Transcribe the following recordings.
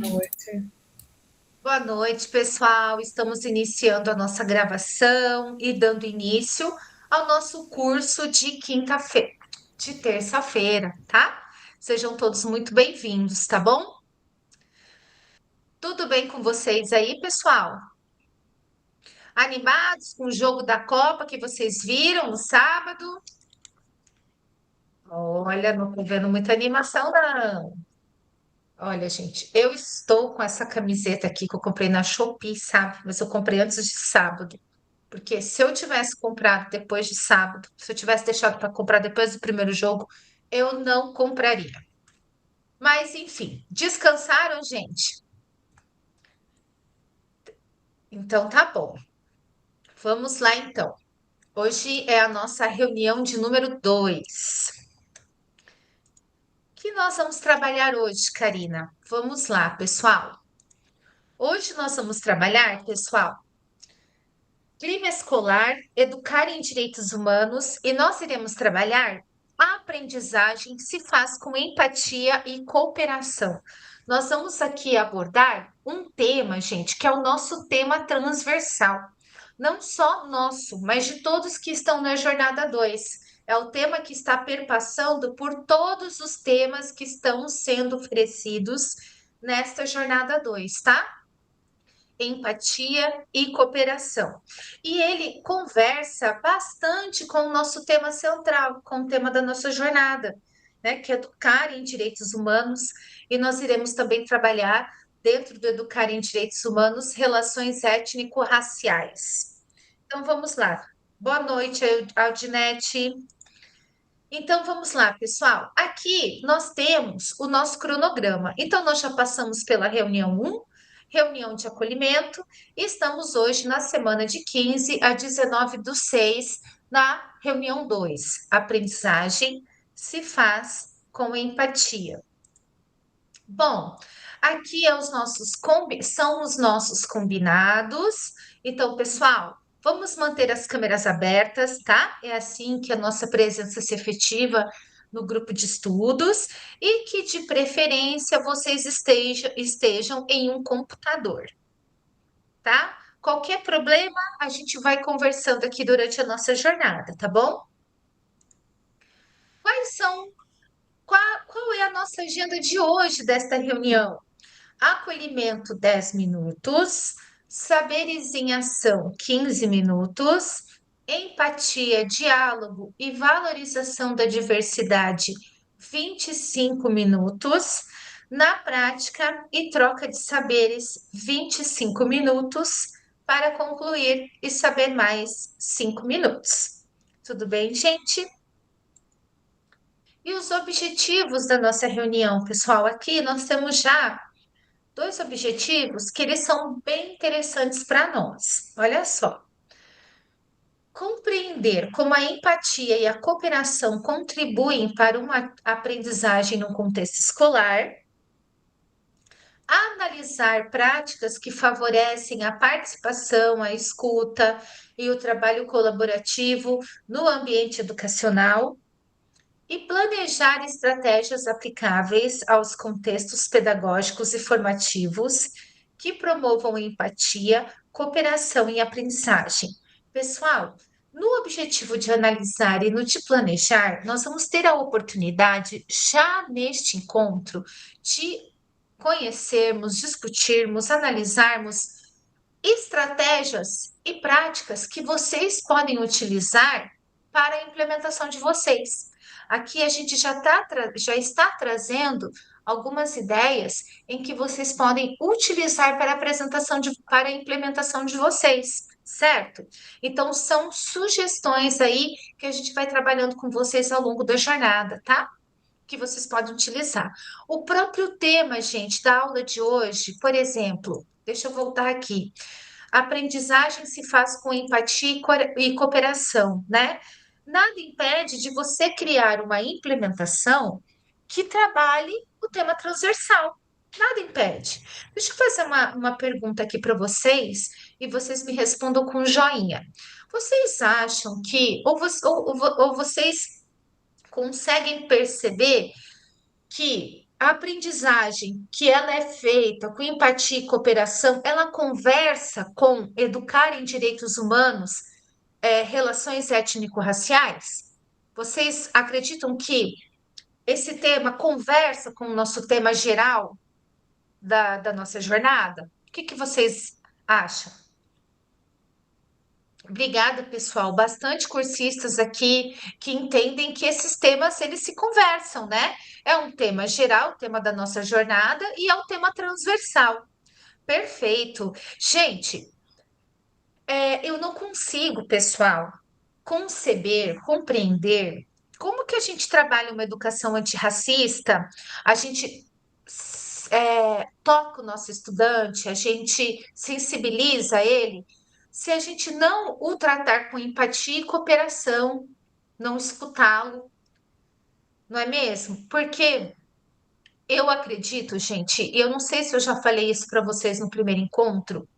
Noite. Boa noite, pessoal. Estamos iniciando a nossa gravação e dando início ao nosso curso de quinta-feira, de terça-feira, tá? Sejam todos muito bem-vindos, tá bom? Tudo bem com vocês aí, pessoal? Animados com o jogo da Copa que vocês viram no sábado? Olha, não tô vendo muita animação, não. Olha, gente, eu estou com essa camiseta aqui que eu comprei na Shopee, sabe? Mas eu comprei antes de sábado. Porque se eu tivesse comprado depois de sábado, se eu tivesse deixado para comprar depois do primeiro jogo, eu não compraria. Mas enfim, descansaram, gente? Então tá bom. Vamos lá então. Hoje é a nossa reunião de número 2. Que nós vamos trabalhar hoje, Karina? Vamos lá, pessoal. Hoje nós vamos trabalhar, pessoal, clima escolar, educar em direitos humanos e nós iremos trabalhar a aprendizagem se faz com empatia e cooperação. Nós vamos aqui abordar um tema, gente, que é o nosso tema transversal. Não só nosso, mas de todos que estão na jornada 2. É o tema que está perpassando por todos os temas que estão sendo oferecidos nesta jornada 2, tá? Empatia e cooperação. E ele conversa bastante com o nosso tema central, com o tema da nossa jornada, né, que é educar em direitos humanos, e nós iremos também trabalhar dentro do educar em direitos humanos relações étnico-raciais. Então vamos lá. Boa noite, Aldinete. Então vamos lá, pessoal. Aqui nós temos o nosso cronograma. Então nós já passamos pela reunião um, reunião de acolhimento, e estamos hoje na semana de 15 a 19 do 6, na reunião 2. Aprendizagem se faz com empatia. Bom, aqui é são os nossos combinados. Então, pessoal, vamos manter as câmeras abertas, tá? É assim que a nossa presença se efetiva no grupo de estudos e que, de preferência, vocês estejam em um computador, tá? Qualquer problema, a gente vai conversando aqui durante a nossa jornada, tá bom? Quais são, qual é a nossa agenda de hoje desta reunião? Acolhimento 10 minutos, saberes em ação 15 minutos, empatia, diálogo e valorização da diversidade 25 minutos, na prática e troca de saberes 25 minutos, para concluir e saber mais 5 minutos. Tudo bem, gente? E os objetivos da nossa reunião, pessoal? Aqui nós temos já dois objetivos que eles são bem interessantes para nós. Olha só, compreender como a empatia e a cooperação contribuem para uma aprendizagem no contexto escolar, analisar práticas que favorecem a participação, a escuta e o trabalho colaborativo no ambiente educacional e planejar estratégias aplicáveis aos contextos pedagógicos e formativos que promovam empatia, cooperação e aprendizagem. Pessoal, no objetivo de analisar e no de planejar, nós vamos ter a oportunidade, já neste encontro, de conhecermos, discutirmos, analisarmos estratégias e práticas que vocês podem utilizar para a implementação de vocês. Aqui a gente já está trazendo algumas ideias em que vocês podem utilizar para a para a implementação de vocês, certo? Então, são sugestões aí que a gente vai trabalhando com vocês ao longo da jornada, tá? Que vocês podem utilizar. O próprio tema, gente, da aula de hoje, por exemplo, deixa eu voltar aqui. A aprendizagem se faz com empatia e cooperação, né? Nada impede de você criar uma implementação que trabalhe o tema transversal. Nada impede. Deixa eu fazer uma pergunta aqui para vocês e vocês me respondam com um joinha. Vocês acham que, ou vocês conseguem perceber que a aprendizagem que ela é feita com empatia e cooperação, ela conversa com educar em direitos humanos, relações étnico-raciais? Vocês acreditam que esse tema conversa com o nosso tema geral da nossa jornada? O que que vocês acham? Obrigada, pessoal. Bastante cursistas aqui que entendem que esses temas eles se conversam, né? É um tema geral, tema da nossa jornada, e é um tema transversal. Perfeito. Gente, eu não consigo, pessoal, conceber, compreender como que a gente trabalha uma educação antirracista, a gente toca o nosso estudante, a gente sensibiliza ele, se a gente não o tratar com empatia e cooperação, não escutá-lo, não é mesmo? Porque eu acredito, gente, e eu não sei se eu já falei isso para vocês no primeiro encontro,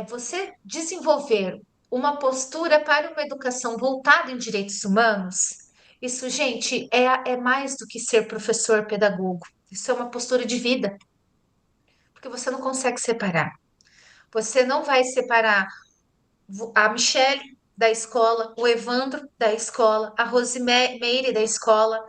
você desenvolver uma postura para uma educação voltada em direitos humanos, isso, gente, é mais do que ser professor pedagogo. Isso é uma postura de vida, porque você não consegue separar. Você não vai separar a Michelle da escola, o Evandro da escola, a Rosimeire da escola,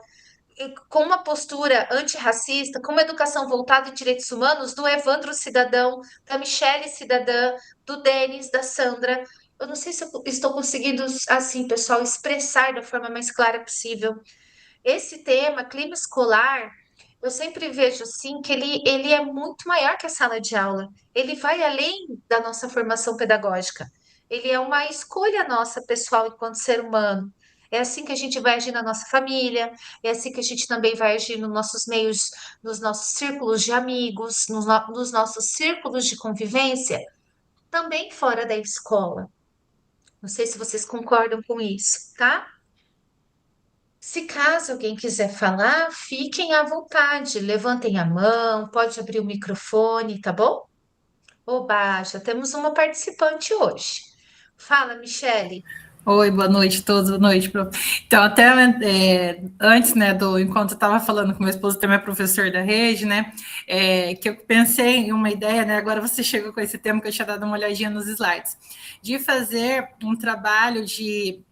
com uma postura antirracista, com uma educação voltada em direitos humanos, do Evandro cidadão, da Michelle cidadã, do Denis, da Sandra. Eu não sei se eu estou conseguindo, assim, pessoal, expressar da forma mais clara possível. Esse tema, clima escolar, eu sempre vejo assim que ele é muito maior que a sala de aula. Ele vai além da nossa formação pedagógica. Ele é uma escolha nossa, pessoal, enquanto ser humano. É assim que a gente vai agir na nossa família, é assim que a gente também vai agir nos nossos meios, nos nossos círculos de amigos, nos nossos círculos de convivência, também fora da escola. Não sei se vocês concordam com isso, tá? Se caso alguém quiser falar, fiquem à vontade, levantem a mão, pode abrir o microfone, tá bom? Oba, já temos uma participante hoje. Fala, Michele. Oi, boa noite a todos, boa noite. Então, até antes, né, enquanto eu estava falando com meu esposo, também é professor da rede, né, que eu pensei em uma ideia, né, agora você chegou com esse tema que eu tinha dado uma olhadinha nos slides, de fazer um trabalho de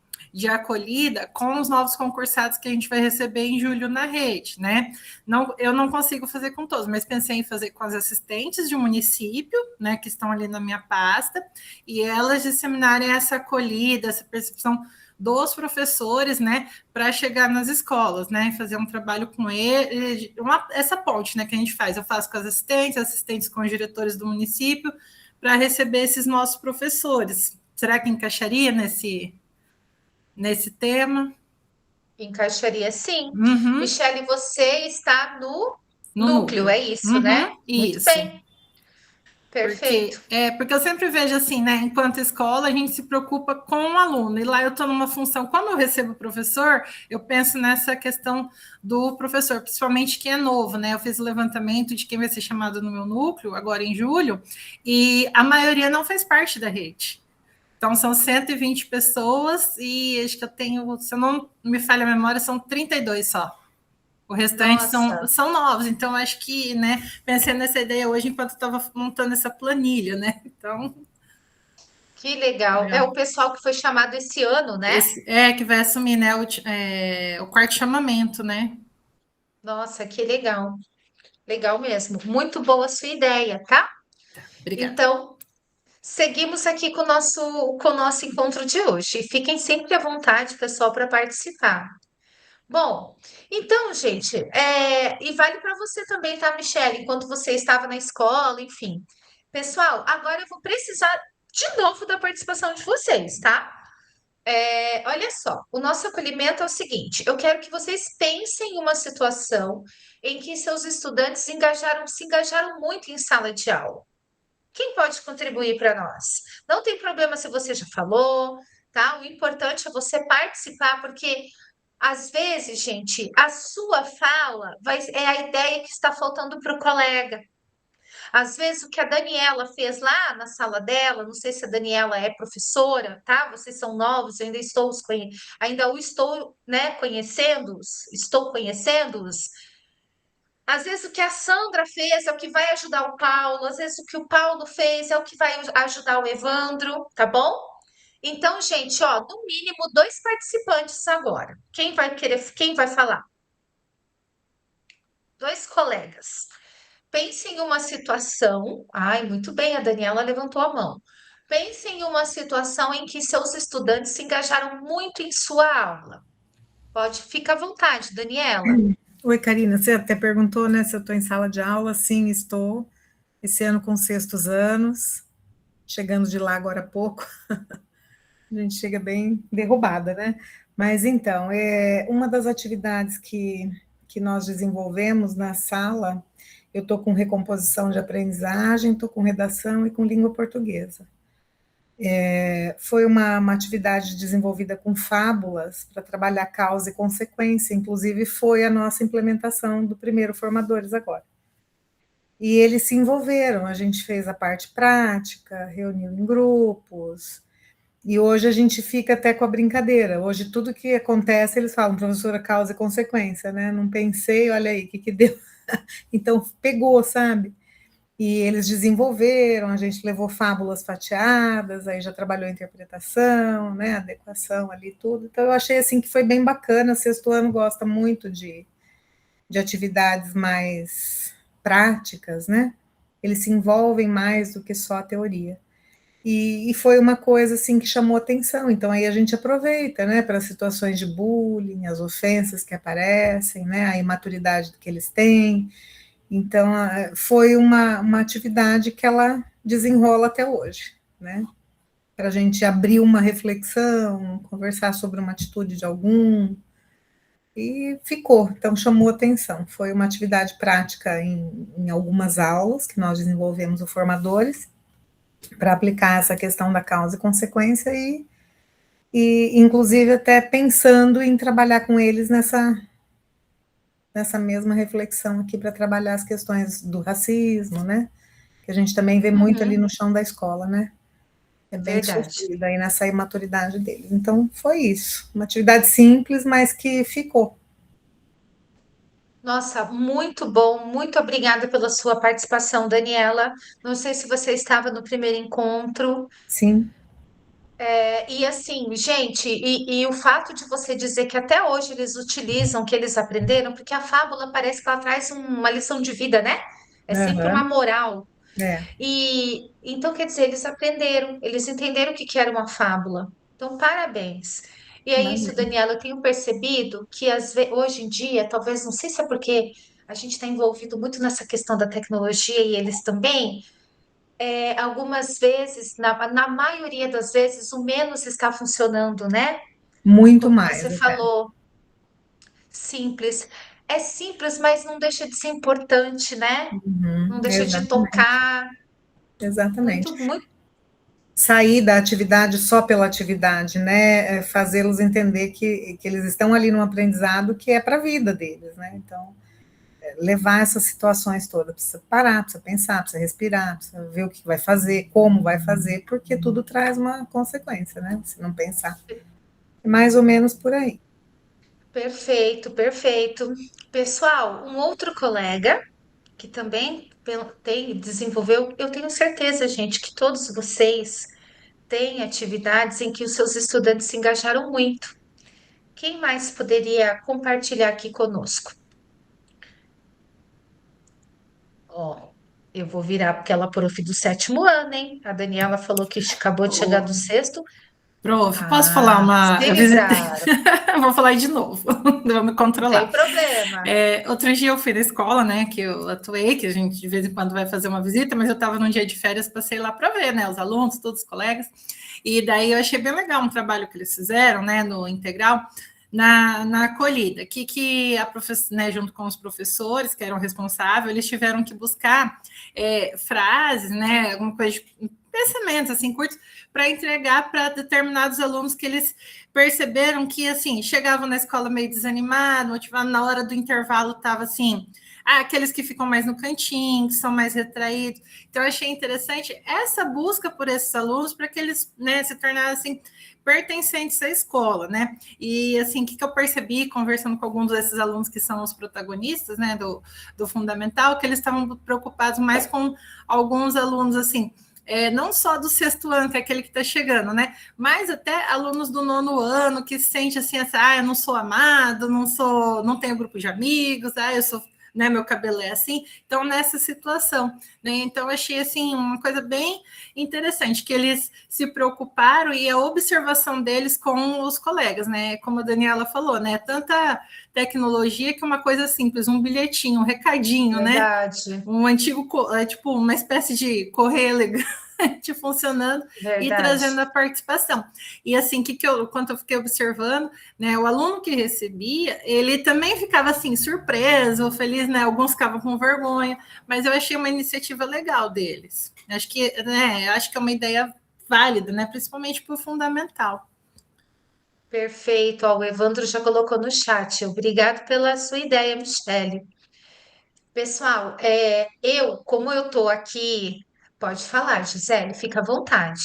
acolhida com os novos concursados que a gente vai receber em julho na rede, né? Não, eu não consigo fazer com todos, mas pensei em fazer com as assistentes de município, né, que estão ali na minha pasta, e elas disseminarem essa acolhida, essa percepção dos professores, né, para chegar nas escolas, né, e fazer um trabalho com ele, essa ponte, né, que a gente faz. Eu faço com as assistentes com os diretores do município, para receber esses nossos professores. Será que encaixaria nesse tema? Encaixaria sim. Uhum, Michele, você está no no núcleo, núcleo. é isso, né? Uhum, Muito isso. bem, perfeito. Porque eu sempre vejo assim, né? Enquanto escola, a gente se preocupa com o aluno, e lá eu estou numa função, quando eu recebo o professor, eu penso nessa questão do professor, principalmente que é novo, né? Eu fiz o levantamento de quem vai ser chamado no meu núcleo, agora em julho, e a maioria não faz parte da rede. Então, são 120 pessoas, e acho que eu tenho, se eu não me falha a memória, são 32 só. O restante Nossa, são novos, então acho que, né, pensei nessa ideia hoje enquanto estava montando essa planilha, né? Então, que legal. É o pessoal que foi chamado esse ano, né? esse que vai assumir, né, o quarto chamamento, né? Nossa, que legal. Legal mesmo. Muito boa a sua ideia, tá? Obrigada. Então, seguimos aqui com o nosso encontro de hoje. E fiquem sempre à vontade, pessoal, para participar. Bom, então, gente, e vale para você também, tá, Michelle? Enquanto você estava na escola, enfim. Pessoal, agora eu vou precisar de novo da participação de vocês, tá? Olha só, o nosso acolhimento é o seguinte: eu quero que vocês pensem em uma situação em que seus estudantes se engajaram muito em sala de aula. Quem pode contribuir para nós? Não tem problema se você já falou, tá? O importante é você participar, porque às vezes, gente, a sua fala é a ideia que está faltando para o colega. Às vezes, o que a Daniela fez lá na sala dela, não sei se a Daniela é professora, tá? Vocês são novos, eu ainda o estou, né, conhecendo-os, estou conhecendo-os. Às vezes o que a Sandra fez é o que vai ajudar o Paulo, às vezes o que o Paulo fez é o que vai ajudar o Evandro, tá bom? Então, gente, ó, no mínimo dois participantes agora. Quem vai falar? Dois colegas. Pense em uma situação. Ai, muito bem, a Daniela levantou a mão. Pense em uma situação em que seus estudantes se engajaram muito em sua aula. Pode, fica à vontade, Daniela. Oi, Karina, você até perguntou, né, se eu estou em sala de aula. Sim, estou. Esse ano com sextos anos, chegando de lá agora há pouco. A gente chega bem derrubada, né? Mas então, uma das atividades que nós desenvolvemos na sala, eu estou com recomposição de aprendizagem, estou com redação e com língua portuguesa. Foi uma atividade desenvolvida com fábulas para trabalhar causa e consequência, inclusive foi a nossa implementação do primeiro Formadores agora. E eles se envolveram, a gente fez a parte prática, reuniu em grupos, e hoje a gente fica até com a brincadeira. Hoje tudo que acontece, eles falam, professora, causa e consequência, né? Não pensei, olha aí, o que deu? Então, pegou, sabe? E eles desenvolveram, a gente levou fábulas fatiadas, aí já trabalhou interpretação, né, adequação ali, tudo. Então, eu achei, assim, que foi bem bacana. Sexto ano gosta muito de atividades mais práticas, né? Eles se envolvem mais do que só a teoria. E foi uma coisa assim que chamou atenção. Então aí a gente aproveita, né, para situações de bullying, as ofensas que aparecem, né, a imaturidade que eles têm. Então foi uma atividade que ela desenrola até hoje, né? Para a gente abrir uma reflexão, conversar sobre uma atitude de algum, e ficou, então chamou atenção. Foi uma atividade prática em algumas aulas que nós desenvolvemos o Formadores, para aplicar essa questão da causa e consequência e inclusive até pensando em trabalhar com eles nessa mesma reflexão aqui para trabalhar as questões do racismo, né? Que a gente também vê muito ali no chão da escola, né? É bem Verdade. sofrido aí nessa imaturidade deles. Então, foi isso. Uma atividade simples, mas que ficou. Nossa, muito bom. Muito obrigada pela sua participação, Daniela. Não sei se você estava no primeiro encontro. Sim, E assim, gente, e o fato de você dizer que até hoje eles utilizam, que eles aprenderam, porque a fábula parece que ela traz uma lição de vida, né? É sempre uma aham, moral. é, E então, quer dizer, eles aprenderam, eles entenderam o que que era uma fábula. Então, parabéns. E é isso, imagina. Daniela, eu tenho percebido que hoje em dia, talvez, não sei se é porque a gente está envolvido muito nessa questão da tecnologia e eles também, algumas vezes, na maioria das vezes, o menos está funcionando, né? Muito Como mais você até. falou, simples. É simples, mas não deixa de ser importante, né? Não deixa de Exatamente, tocar. exatamente. Muito, muito. Sair da atividade só pela atividade, né? Fazê-los entender que eles estão ali num aprendizado que é para a vida deles, né? Então, levar essas situações todas, precisa parar, precisa pensar, precisa respirar, precisa ver o que vai fazer, como vai fazer, porque tudo traz uma consequência, né? Se não pensar. É mais ou menos por aí. Perfeito, perfeito. Pessoal, um outro colega que também desenvolveu, eu tenho certeza, gente, que todos vocês têm atividades em que os seus estudantes se engajaram muito. Quem mais poderia compartilhar aqui conosco? Ó, eu vou virar porque ela prof do sétimo ano, hein? A Daniela falou que acabou de chegar do sexto. Prof, posso falar Ah, uma. se Eu visitei. livraram, Vou falar de novo, vou me não tem controlar. problema. Outro dia eu fui na escola, né, que eu atuei, que a gente de vez em quando vai fazer uma visita, mas eu estava num dia de férias, passei lá para ver, né, os alunos, todos os colegas, e daí eu achei bem legal um trabalho que eles fizeram, né, no integral, na acolhida, que a professora, né, junto com os professores que eram responsáveis, eles tiveram que buscar frases, né, alguma coisa de pensamentos assim curtos para entregar para determinados alunos que eles perceberam que assim chegavam na escola meio desanimado, motivado, na hora do intervalo estava assim, aqueles que ficam mais no cantinho, que são mais retraídos. Então, eu achei interessante essa busca por esses alunos para que eles, né, se tornassem pertencentes à escola, né? E assim, o que eu percebi conversando com alguns desses alunos que são os protagonistas, né, do fundamental, que eles estavam preocupados mais com alguns alunos assim. Não só do sexto ano, que é aquele que está chegando, né? Mas até alunos do nono ano que se sente assim, eu não sou amado, não tenho grupo de amigos, eu sou, né, meu cabelo é assim. Então, nessa situação, né? Então, achei assim uma coisa bem interessante, que eles se preocuparam e a observação deles com os colegas, né? Como a Daniela falou, né? Tanta tecnologia que uma coisa simples, um bilhetinho, um recadinho, Verdade. né? Um antigo, tipo, uma espécie de correio elegante funcionando. Verdade. E trazendo a participação. E assim, quando eu fiquei observando, né, o aluno que recebia, ele também ficava assim, surpreso, feliz, né? Alguns ficavam com vergonha, mas eu achei uma iniciativa legal deles. Acho que é uma ideia válida, né? Principalmente para o fundamental. Perfeito. Ó, o Evandro já colocou no chat. Obrigado pela sua ideia, Michele. Pessoal, como eu estou aqui, pode falar, Gisele, fica à vontade.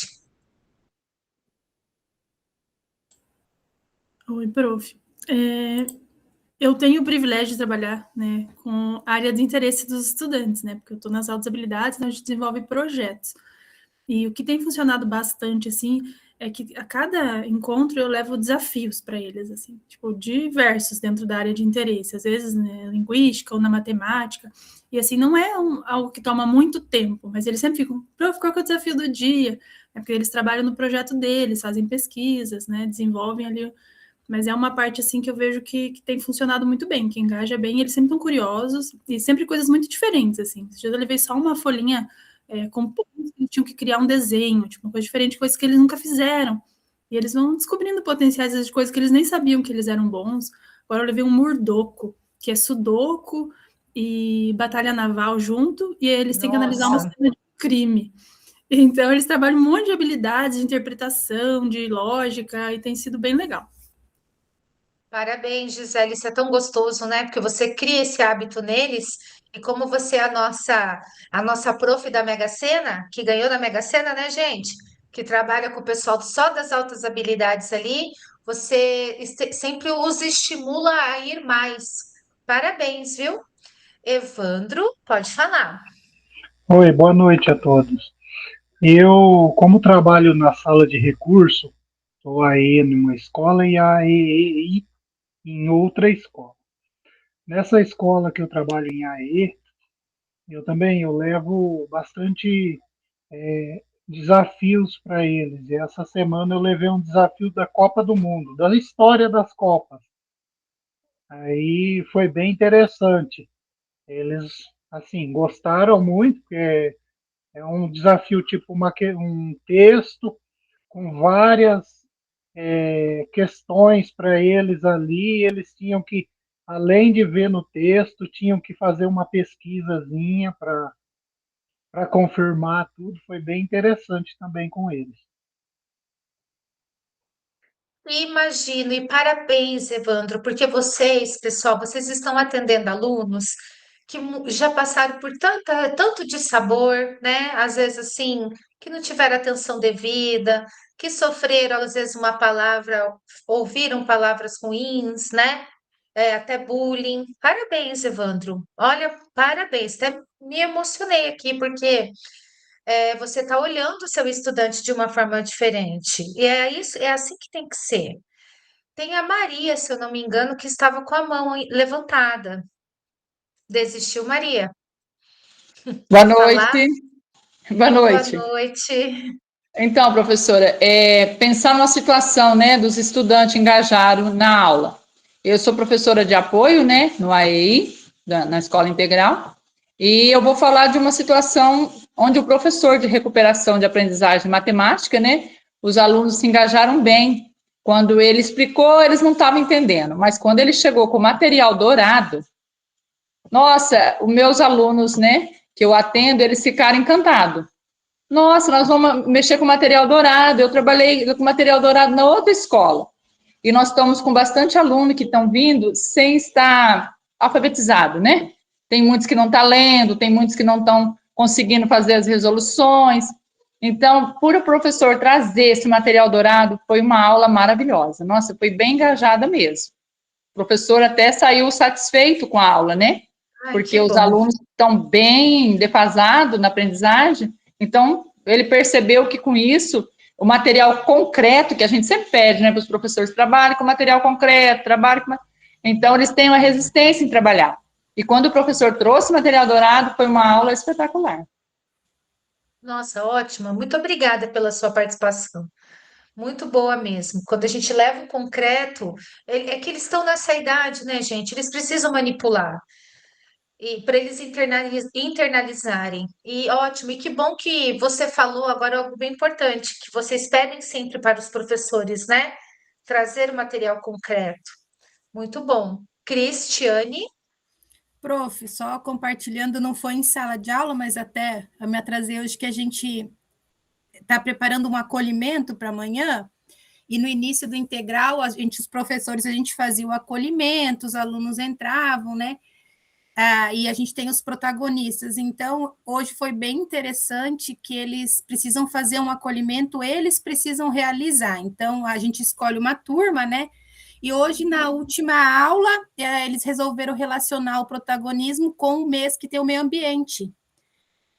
Oi, prof. Eu tenho o privilégio de trabalhar, né, com a área de interesse dos estudantes, né, porque eu estou nas altas habilidades, então a gente desenvolve projetos. E o que tem funcionado bastante, assim, é que a cada encontro eu levo desafios para eles, assim, tipo, diversos dentro da área de interesse, às vezes, né, linguística ou na matemática, e assim, não é algo que toma muito tempo, mas eles sempre ficam, prof, qual que é o desafio do dia? É porque eles trabalham no projeto deles, fazem pesquisas, né, desenvolvem ali, mas é uma parte, assim, que eu vejo que tem funcionado muito bem, que engaja bem, eles sempre estão curiosos, e sempre coisas muito diferentes, assim, eu levei só uma folhinha com pontos, eles tinham que criar um desenho, tipo, uma coisa diferente, coisas que eles nunca fizeram. E eles vão descobrindo potenciais de coisas que eles nem sabiam que eles eram bons. Agora eu levei um Murdoco, que é sudoku e batalha naval junto, e eles têm que analisar uma cena de crime. Então, eles trabalham um monte de habilidades de interpretação, de lógica, e tem sido bem legal. Parabéns, Gisele, isso é tão gostoso, né? Porque você cria esse hábito neles, e como você é a nossa prof da Mega Sena, que ganhou na Mega Sena, né, gente? Que trabalha com o pessoal só das altas habilidades ali, você sempre os estimula a ir mais. Parabéns, viu? Evandro, pode falar. Oi, boa noite a todos. Eu, como trabalho na sala de recurso, estou aí numa escola e em outra escola. Nessa escola que eu trabalho em AE, eu levo bastante desafios para eles. E essa semana eu levei um desafio da Copa do Mundo, da história das Copas. Aí foi bem interessante. Eles, assim, gostaram muito, porque é um desafio tipo um texto com várias questões para eles ali. Eles tinham que, além de ver no texto, tinham que fazer uma pesquisazinha para confirmar tudo. Foi bem interessante também com eles. Imagino, e parabéns, Evandro, porque vocês, pessoal, vocês estão atendendo alunos que já passaram por tanto de sabor, né? Às vezes, assim, que não tiveram atenção devida, que sofreram, às vezes, uma palavra, ouviram palavras ruins, né? Até bullying. Parabéns, Evandro. Olha, parabéns. Até me emocionei aqui, porque você está olhando o seu estudante de uma forma diferente. E é isso, é assim que tem que ser. Tem a Maria, se eu não me engano, que estava com a mão levantada. Desistiu, Maria? Boa Quer falar? noite. Boa noite. Boa noite. Então, professora, pensar numa situação, né, dos estudantes engajados na aula. Eu sou professora de apoio, né, no AEI, na Escola Integral, e eu vou falar de uma situação onde o professor de recuperação de aprendizagem matemática, né, os alunos se engajaram bem. Quando ele explicou, eles não estavam entendendo, mas quando ele chegou com material dourado, nossa, os meus alunos, né, que eu atendo, eles ficaram encantados. Nossa, nós vamos mexer com material dourado. Eu trabalhei com material dourado na outra escola. E nós estamos com bastante aluno que estão vindo sem estar alfabetizado, né? tem muitos que não estão lendo, tem muitos que não estão conseguindo fazer as resoluções. Então, por o professor trazer esse material dourado, foi uma aula maravilhosa. Nossa, foi bem engajada mesmo. O professor até saiu satisfeito com a aula, né? Ai, Porque que os bom. alunos estão bem defasados na aprendizagem, então ele percebeu que com isso, o material concreto, que a gente sempre pede, né, para os professores, trabalhem com material concreto, trabalhem com... Então, eles têm uma resistência em trabalhar. E quando o professor trouxe material dourado, foi uma aula espetacular. Nossa, ótima. Muito obrigada pela sua participação. Muito boa mesmo. Quando a gente leva o concreto, é que eles estão nessa idade, né, gente? Eles precisam manipular e para eles internalizarem. E ótimo, e que bom que você falou agora algo bem importante, que vocês pedem sempre para os professores, né? Trazer o material concreto. Muito bom. Cristiane, Prof, só compartilhando, não foi em sala de aula, mas até eu me atrasei hoje que a gente está preparando um acolhimento para amanhã, e no início do integral, os professores, a gente fazia o acolhimento, os alunos entravam, né? E a gente tem os protagonistas. Então, hoje foi bem interessante que eles precisam fazer um acolhimento, eles precisam realizar. Então, a gente escolhe uma turma, né? E hoje, na última aula, eles resolveram relacionar o protagonismo com o mês que tem o meio ambiente.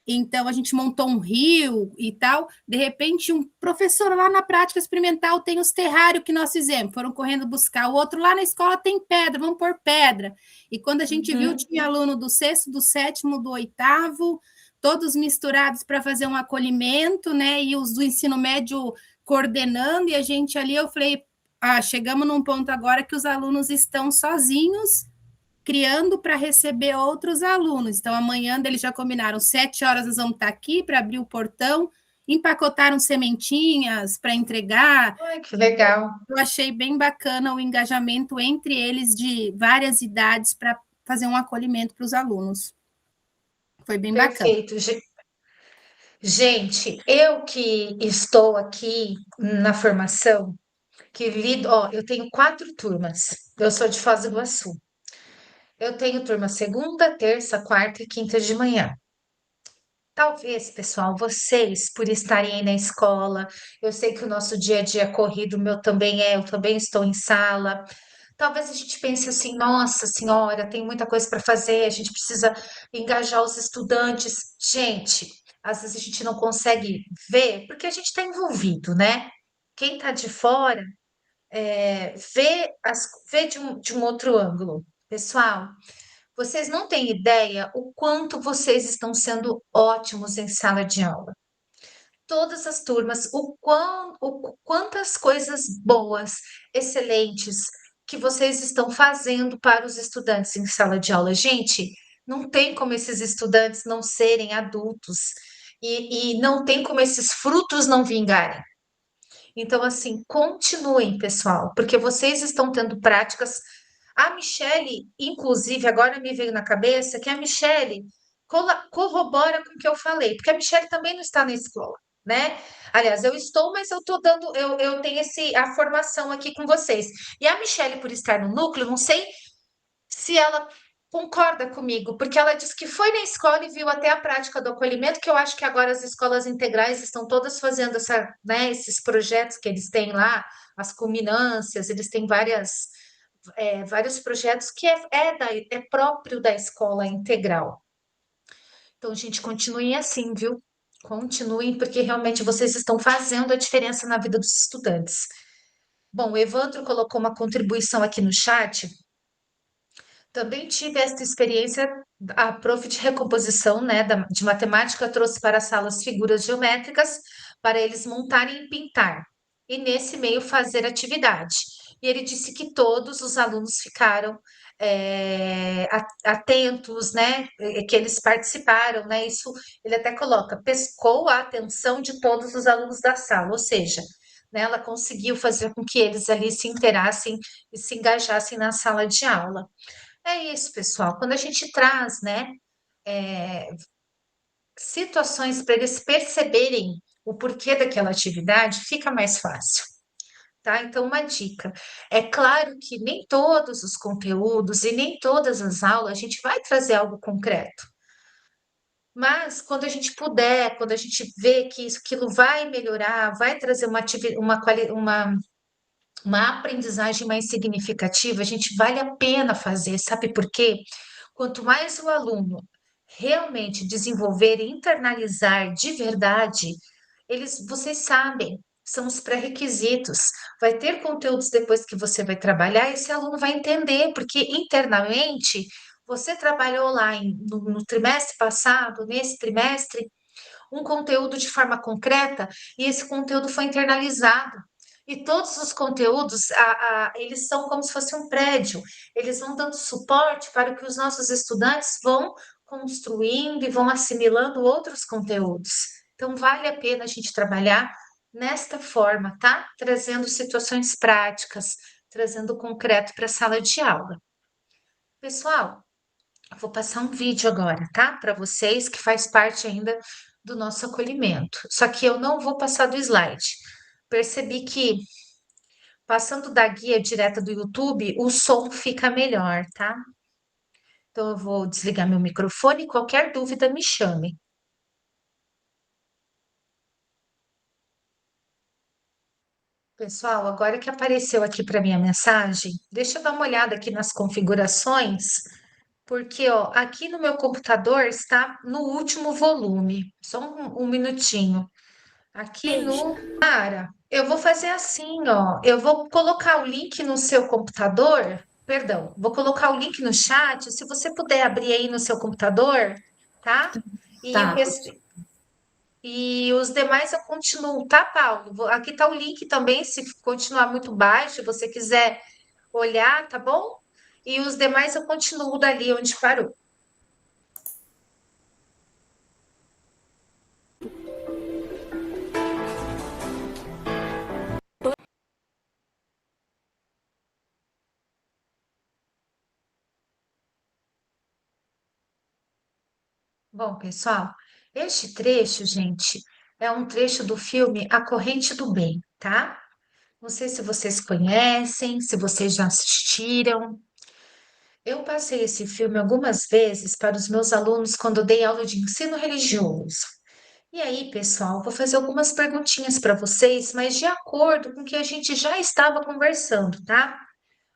Então, a gente montou um rio e tal. De repente, um professor lá na prática experimental tem os terrários que nós fizemos, foram correndo buscar. O outro lá na escola tem pedra, vamos pôr pedra. E quando a gente viu, tinha aluno do sexto, do sétimo, do oitavo, todos misturados para fazer um acolhimento, né? E os do ensino médio coordenando, e a gente ali, eu falei, chegamos num ponto agora que os alunos estão sozinhos, criando para receber outros alunos. Então, amanhã eles já combinaram, 7 horas nós vamos estar aqui para abrir o portão, empacotaram sementinhas para entregar. ai, que legal. Eu achei bem bacana o engajamento entre eles de várias idades para fazer um acolhimento para os alunos. Foi bem bacana. Perfeito. Gente, eu que estou aqui na formação, que lido, ó, eu tenho 4 turmas. Eu sou de Foz do Iguaçu. Eu tenho turma segunda, terça, quarta e quinta de manhã. Talvez, pessoal, vocês, por estarem aí na escola, eu sei que o nosso dia a dia é corrido, o meu também é, eu também estou em sala. Talvez a gente pense assim, nossa senhora, tem muita coisa para fazer, a gente precisa engajar os estudantes. Gente, às vezes a gente não consegue ver, porque a gente está envolvido, né? Quem está de fora vê de um outro ângulo. Pessoal, vocês não têm ideia o quanto vocês estão sendo ótimos em sala de aula. Todas as turmas, quantas coisas boas, excelentes, que vocês estão fazendo para os estudantes em sala de aula. Gente, não tem como esses estudantes não serem adultos e não tem como esses frutos não vingarem. Então, assim, continuem, pessoal, porque vocês estão tendo práticas. A Michele, inclusive, agora me veio na cabeça que a Michele corrobora com o que eu falei, porque a Michele também não está na escola, né? Aliás, eu estou, mas eu estou dando, eu tenho a formação aqui com vocês. E a Michele, por estar no núcleo, não sei se ela concorda comigo, porque ela disse que foi na escola e viu até a prática do acolhimento, que eu acho que agora as escolas integrais estão todas fazendo né, esses projetos que eles têm lá, as culminâncias, eles têm vários projetos que é próprio da escola integral. Então, gente, continuem assim, viu? Continuem, porque realmente vocês estão fazendo a diferença na vida dos estudantes. Bom, o Evandro colocou uma contribuição aqui no chat. Também tive esta experiência, a prof de recomposição, né, de matemática trouxe para a sala as figuras geométricas para eles montarem e pintar, e nesse meio fazer atividade. E ele disse que todos os alunos ficaram atentos, né, que eles participaram, né, isso ele até coloca, pescou a atenção de todos os alunos da sala, ou seja, né, ela conseguiu fazer com que eles ali se interassem e se engajassem na sala de aula. É isso, pessoal. Quando a gente traz, né, situações para eles perceberem o porquê daquela atividade, fica mais fácil. tá? Então, uma dica. É claro que nem todos os conteúdos e nem todas as aulas a gente vai trazer algo concreto. Mas quando a gente puder, quando a gente vê que aquilo vai melhorar, vai trazer uma aprendizagem mais significativa, a gente vale a pena fazer, sabe por quê? Quanto mais o aluno realmente desenvolver e internalizar de verdade, vocês sabem, são os pré-requisitos. Vai ter conteúdos depois que você vai trabalhar, esse aluno vai entender, porque internamente você trabalhou lá no trimestre passado, nesse trimestre, um conteúdo de forma concreta e esse conteúdo foi internalizado. E todos os conteúdos, eles são como se fosse um prédio, eles vão dando suporte para que os nossos estudantes vão construindo e vão assimilando outros conteúdos. Então, vale a pena a gente trabalhar nesta forma, tá? Trazendo situações práticas, trazendo concreto para a sala de aula. Pessoal, eu vou passar um vídeo agora, tá? Para vocês, que faz parte ainda do nosso acolhimento. Só que eu não vou passar do slide. Percebi que, passando da guia direta do YouTube, o som fica melhor, tá? Então, eu vou desligar meu microfone. Qualquer dúvida, me chame. Pessoal, agora que apareceu aqui para minha mensagem, deixa eu dar uma olhada aqui nas configurações. Porque, ó, aqui no meu computador está no último volume. Só um minutinho. Aqui no. Cara, eu vou fazer assim, ó. Eu vou colocar o link no seu computador. Perdão, vou colocar o link no chat. Se você puder abrir aí no seu computador, tá? E, Tá. e os demais eu continuo, tá, Paulo? Aqui tá o link também, se continuar muito baixo, se você quiser olhar, tá bom? E os demais eu continuo dali onde parou. Bom, pessoal, este trecho, gente, é um trecho do filme A Corrente do Bem, tá? Não sei se vocês conhecem, se vocês já assistiram. Eu passei esse filme algumas vezes para os meus alunos quando eu dei aula de ensino religioso. E aí, pessoal, vou fazer algumas perguntinhas para vocês, mas de acordo com o que a gente já estava conversando, tá?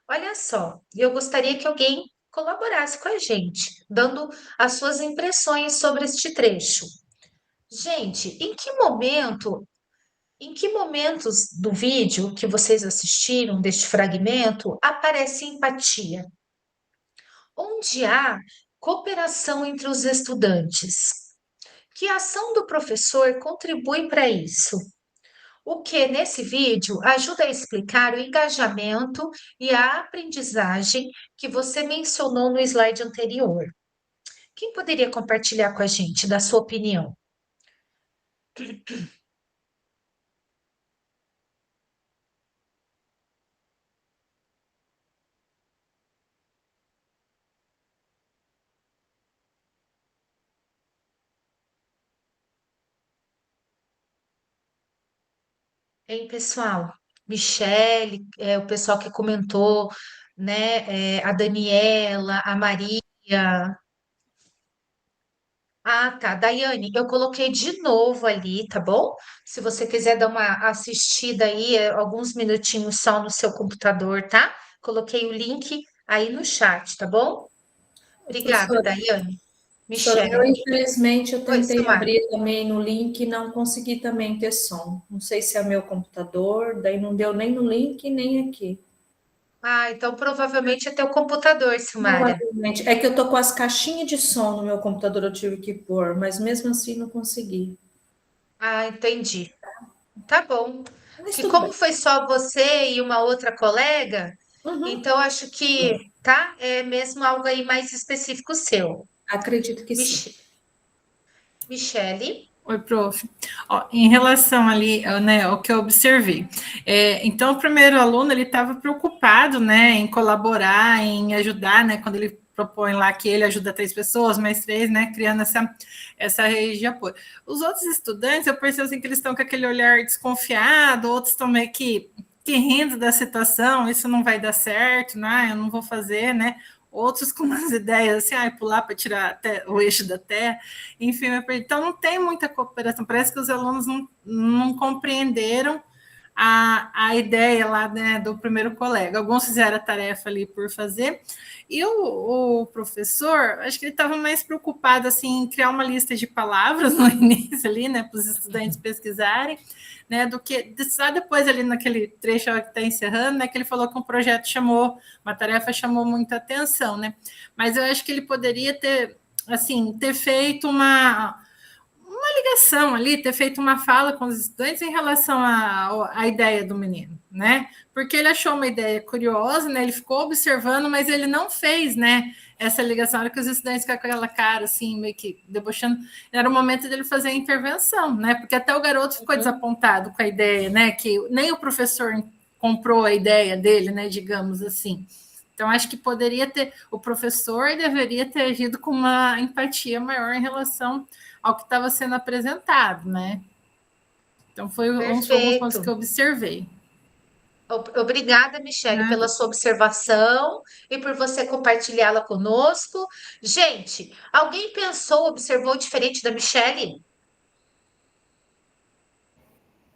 Olha só, eu gostaria que alguém colaborasse com a gente, dando as suas impressões sobre este trecho. Gente, em que momentos do vídeo que vocês assistiram deste fragmento aparece empatia? Onde há cooperação entre os estudantes? Que ação do professor contribui para isso? O que nesse vídeo ajuda a explicar o engajamento e a aprendizagem que você mencionou no slide anterior. Quem poderia compartilhar com a gente da sua opinião? Hein, pessoal? Michele, o pessoal que comentou, né? A Daniela, a Maria. Ah, tá. Daiane, eu coloquei de novo ali, tá bom? Se você quiser dar uma assistida aí, alguns minutinhos só no seu computador, tá? Coloquei o link aí no chat, tá bom? Obrigada, Professora, Daiane. professora, eu Michele. infelizmente eu Oi, tentei Samara. abrir também no link e não consegui também ter som. Não sei se é meu computador, daí não deu nem no link nem aqui. Ah, então provavelmente é teu computador, Silmara. Provavelmente. É que eu tô com as caixinhas de som no meu computador, eu tive que pôr, mas mesmo assim não consegui. Ah, entendi. Tá bom. Mas Que tudo como bem. foi só você e uma outra colega, Uhum. então acho que, tá? É mesmo algo aí mais específico seu. Acredito que sim. Michele. Oi, prof. Ó, em relação ali, né, ao que eu observei, então o primeiro aluno ele estava preocupado, né, em colaborar, em ajudar, né, quando ele propõe lá que ele ajuda 3 pessoas, mais 3, né, criando essa rede de apoio. Os outros estudantes, eu percebo assim, que eles estão com aquele olhar desconfiado, outros estão meio que que rindo da situação, isso não vai dar certo, né? Eu não vou fazer, né? Outros com umas ideias assim, pular para tirar o eixo da terra, enfim, então não tem muita cooperação, parece que os alunos não compreenderam a ideia lá, né, do primeiro colega. Alguns fizeram a tarefa ali por fazer, e o professor, acho que ele estava mais preocupado assim, em criar uma lista de palavras no início ali, né, para os estudantes pesquisarem, né, do que só depois ali naquele trecho que está encerrando, né, que ele falou que um projeto uma tarefa chamou muita atenção, né, mas eu acho que ele poderia ter, assim, ter feito uma ligação ali, ter feito uma fala com os estudantes em relação à ideia do menino, né, porque ele achou uma ideia curiosa, né, ele ficou observando, mas ele não fez, né, essa ligação, era que os estudantes ficam com aquela cara, assim, meio que debochando, era o momento dele fazer a intervenção, né, porque até o garoto ficou desapontado com a ideia, né, que nem o professor comprou a ideia dele, né, digamos assim. Então, acho que o professor deveria ter agido com uma empatia maior em relação ao que estava sendo apresentado, né. Então, alguns pontos que eu observei. Obrigada, Michele, pela sua observação e por você compartilhá-la conosco. Gente, alguém observou diferente da Michele?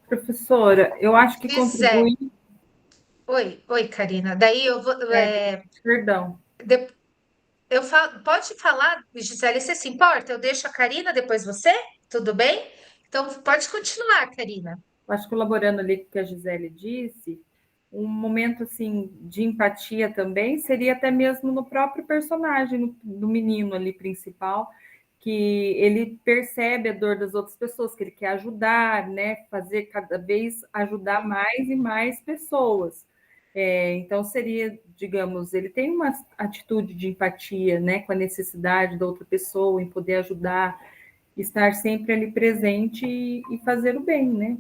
Professora, eu acho que Gisele. contribui. Oi, Karina. Daí eu vou. Perdão. Pode falar, Gisele, você se importa? Eu deixo a Karina, depois você? Tudo bem? Então, pode continuar, Karina. Acho que colaborando ali com o que a Gisele disse, um momento assim de empatia também seria até mesmo no próprio personagem, do menino ali principal, que ele percebe a dor das outras pessoas, que ele quer ajudar, né? Fazer cada vez ajudar mais e mais pessoas. Então seria, digamos, ele tem uma atitude de empatia, né, com a necessidade da outra pessoa em poder ajudar, estar sempre ali presente e fazer o bem, né?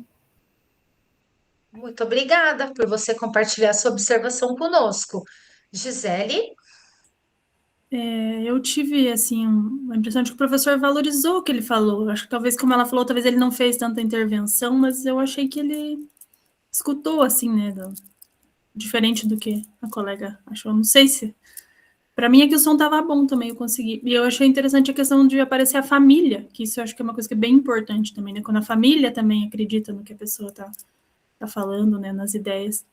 Muito obrigada por você compartilhar sua observação conosco. Gisele? Eu tive, assim, uma impressão de que o professor valorizou o que ele falou. Acho que talvez, como ela falou, talvez ele não fez tanta intervenção, mas eu achei que ele escutou, assim, né, diferente do que a colega achou. Não sei se... Para mim é que o som estava bom também, eu consegui. E eu achei interessante a questão de aparecer a família, que isso eu acho que é uma coisa que é bem importante também, né? Quando a família também acredita no que a pessoa está falando, né, nas ideias.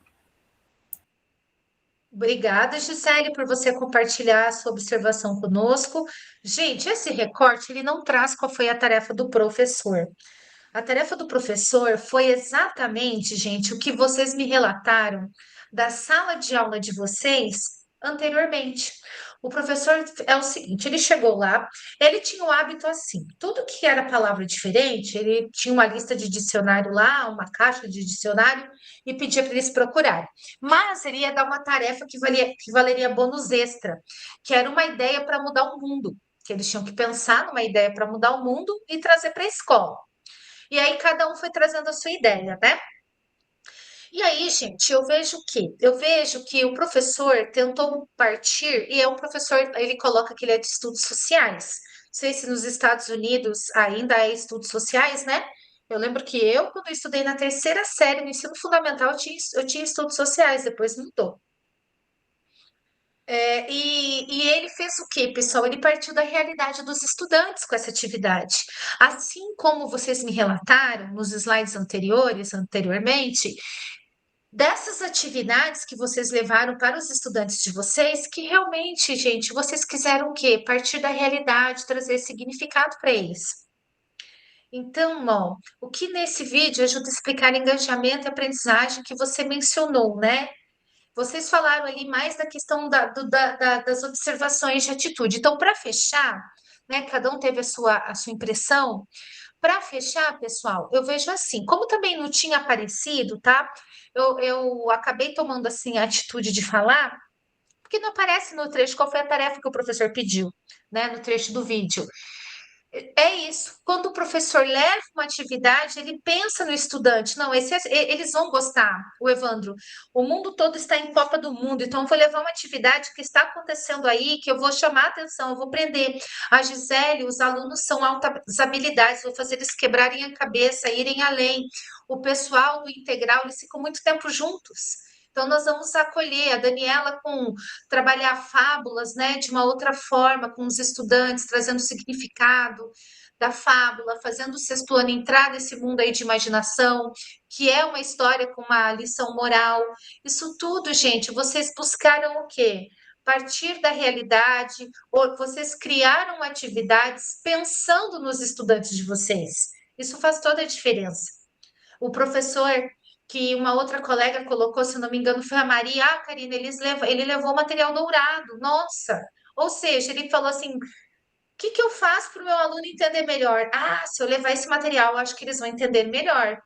Obrigada, Gisele, por você compartilhar a sua observação conosco. Gente, esse recorte ele não traz qual foi a tarefa do professor. A tarefa do professor foi exatamente, gente, o que vocês me relataram da sala de aula de vocês anteriormente. O professor é o seguinte, ele chegou lá, ele tinha o hábito assim, tudo que era palavra diferente, ele tinha uma lista de dicionário lá, uma caixa de dicionário e pedia para eles procurarem. Mas ele ia dar uma tarefa que valeria bônus extra, que era uma ideia para mudar o mundo, que eles tinham que pensar numa ideia para mudar o mundo e trazer para a escola. E aí cada um foi trazendo a sua ideia, né? E aí, gente, eu vejo que o professor tentou partir, e é um professor, ele coloca que ele é de estudos sociais. Não sei se nos Estados Unidos ainda é estudos sociais, né? Eu lembro que quando eu estudei na terceira série, no ensino fundamental, eu tinha estudos sociais, depois mudou. E ele fez o quê, pessoal? Ele partiu da realidade dos estudantes com essa atividade. Assim como vocês me relataram nos slides anteriormente, dessas atividades que vocês levaram para os estudantes de vocês, que realmente, gente, vocês quiseram o quê? Partir da realidade, trazer significado para eles. Então, ó, o que nesse vídeo ajuda a explicar engajamento e aprendizagem que você mencionou, né? Vocês falaram ali mais da questão das observações de atitude. Então, para fechar, né, cada um teve a sua impressão. Para fechar, pessoal, eu vejo assim, como também não tinha aparecido, tá? Eu acabei tomando assim a atitude de falar, porque não aparece no trecho qual foi a tarefa que o professor pediu, né, no trecho do vídeo. É isso. Quando o professor leva uma atividade, ele pensa no estudante. Não, eles vão gostar, o Evandro. O mundo todo está em Copa do Mundo, então eu vou levar uma atividade que está acontecendo aí, que eu vou chamar a atenção, eu vou prender a Gisele, os alunos são altas habilidades, vou fazer eles quebrarem a cabeça, irem além. O pessoal do integral, eles ficam muito tempo juntos. Então, nós vamos acolher a Daniela com trabalhar fábulas, né, de uma outra forma com os estudantes, trazendo significado da fábula, fazendo o sexto ano entrar nesse mundo aí de imaginação, que é uma história com uma lição moral. Isso tudo, gente, vocês buscaram o quê? Partir da realidade, ou vocês criaram atividades pensando nos estudantes de vocês. Isso faz toda a diferença. O professor que uma outra colega colocou, se não me engano, foi a Maria. Ah, Karina, ele levou material dourado. Nossa! Ou seja, ele falou assim: o que que eu faço para o meu aluno entender melhor? Ah, se eu levar esse material, eu acho que eles vão entender melhor.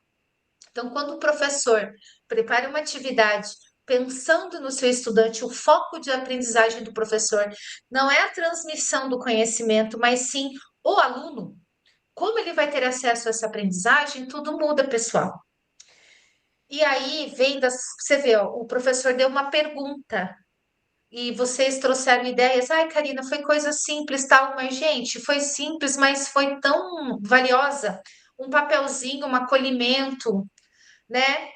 Então, quando o professor prepara uma atividade pensando no seu estudante, o foco de aprendizagem do professor não é a transmissão do conhecimento, mas sim o aluno. Como ele vai ter acesso a essa aprendizagem, tudo muda, pessoal. E aí vem das. Você vê, ó, o professor deu uma pergunta e vocês trouxeram ideias. Ai, Karina, foi coisa simples, tal, mas, gente, foi simples, mas foi tão valiosa. Um papelzinho, um acolhimento, né?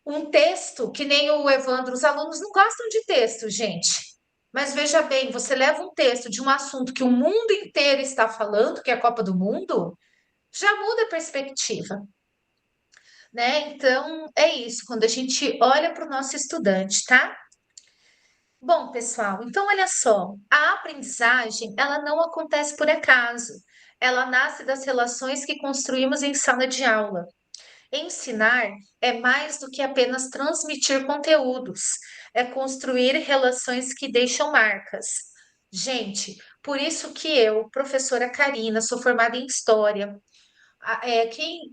Um texto, que nem o Evandro, os alunos não gostam de texto, gente. Mas veja bem, você leva um texto de um assunto que o mundo inteiro está falando, que é a Copa do Mundo, já muda a perspectiva. Né? Então, é isso, quando a gente olha para o nosso estudante, tá? Bom, pessoal, então olha só, a aprendizagem, ela não acontece por acaso. Ela nasce das relações que construímos em sala de aula. Ensinar é mais do que apenas transmitir conteúdos, é construir relações que deixam marcas. Gente, por isso que eu, professora Karina, sou formada em História,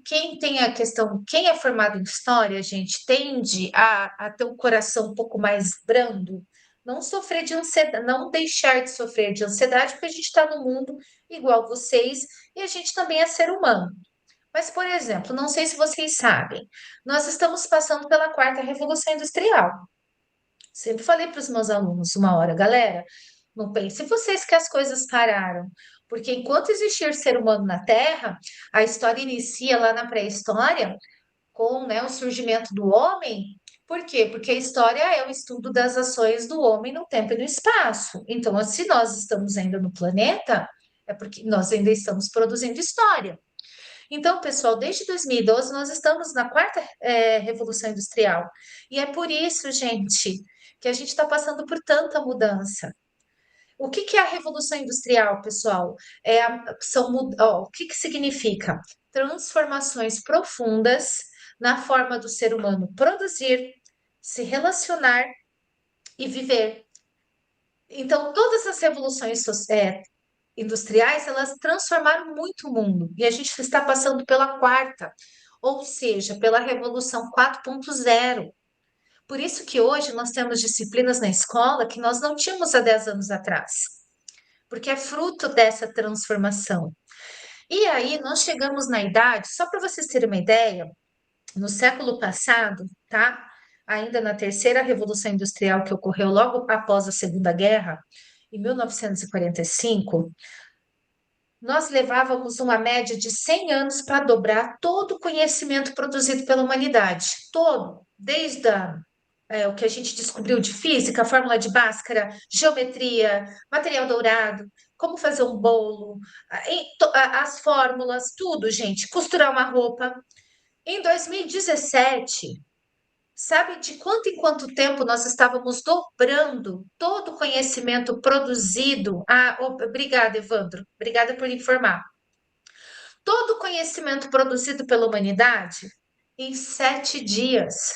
quem tem a questão, quem é formado em história, gente, tende a ter um coração um pouco mais brando, não sofrer de ansiedade, não deixar de sofrer de ansiedade, porque a gente está no mundo igual vocês e a gente também é ser humano. Mas, por exemplo, não sei se vocês sabem, nós estamos passando pela quarta revolução industrial. Sempre falei para os meus alunos uma hora, galera, não pense vocês que as coisas pararam, porque enquanto existir ser humano na Terra, a história inicia lá na pré-história com, né, o surgimento do homem. Por quê? Porque a história é o estudo das ações do homem no tempo e no espaço. Então, se nós estamos ainda no planeta, é porque nós ainda estamos produzindo história. Então, pessoal, desde 2012 nós estamos na quarta revolução industrial. E é por isso, gente, que a gente está passando por tanta mudança. O que que é a revolução industrial, pessoal? O que que significa? Transformações profundas na forma do ser humano produzir, se relacionar e viver. Então, todas as revoluções industriais, elas transformaram muito o mundo. E a gente está passando pela quarta, ou seja, pela Revolução 4.0. Por isso que hoje nós temos disciplinas na escola que nós não tínhamos há 10 anos atrás, porque é fruto dessa transformação. E aí nós chegamos na idade, só para vocês terem uma ideia, no século passado, tá? Ainda na terceira revolução industrial que ocorreu logo após a Segunda Guerra, em 1945, nós levávamos uma média de 100 anos para dobrar todo o conhecimento produzido pela humanidade, todo, desde o que a gente descobriu de física, fórmula de Bhaskara, geometria, material dourado, como fazer um bolo, as fórmulas, tudo, gente, costurar uma roupa. Em 2017, sabe de quanto em quanto tempo nós estávamos dobrando todo o conhecimento produzido? Obrigada, Evandro. Obrigada por informar. Todo o conhecimento produzido pela humanidade em 7 dias.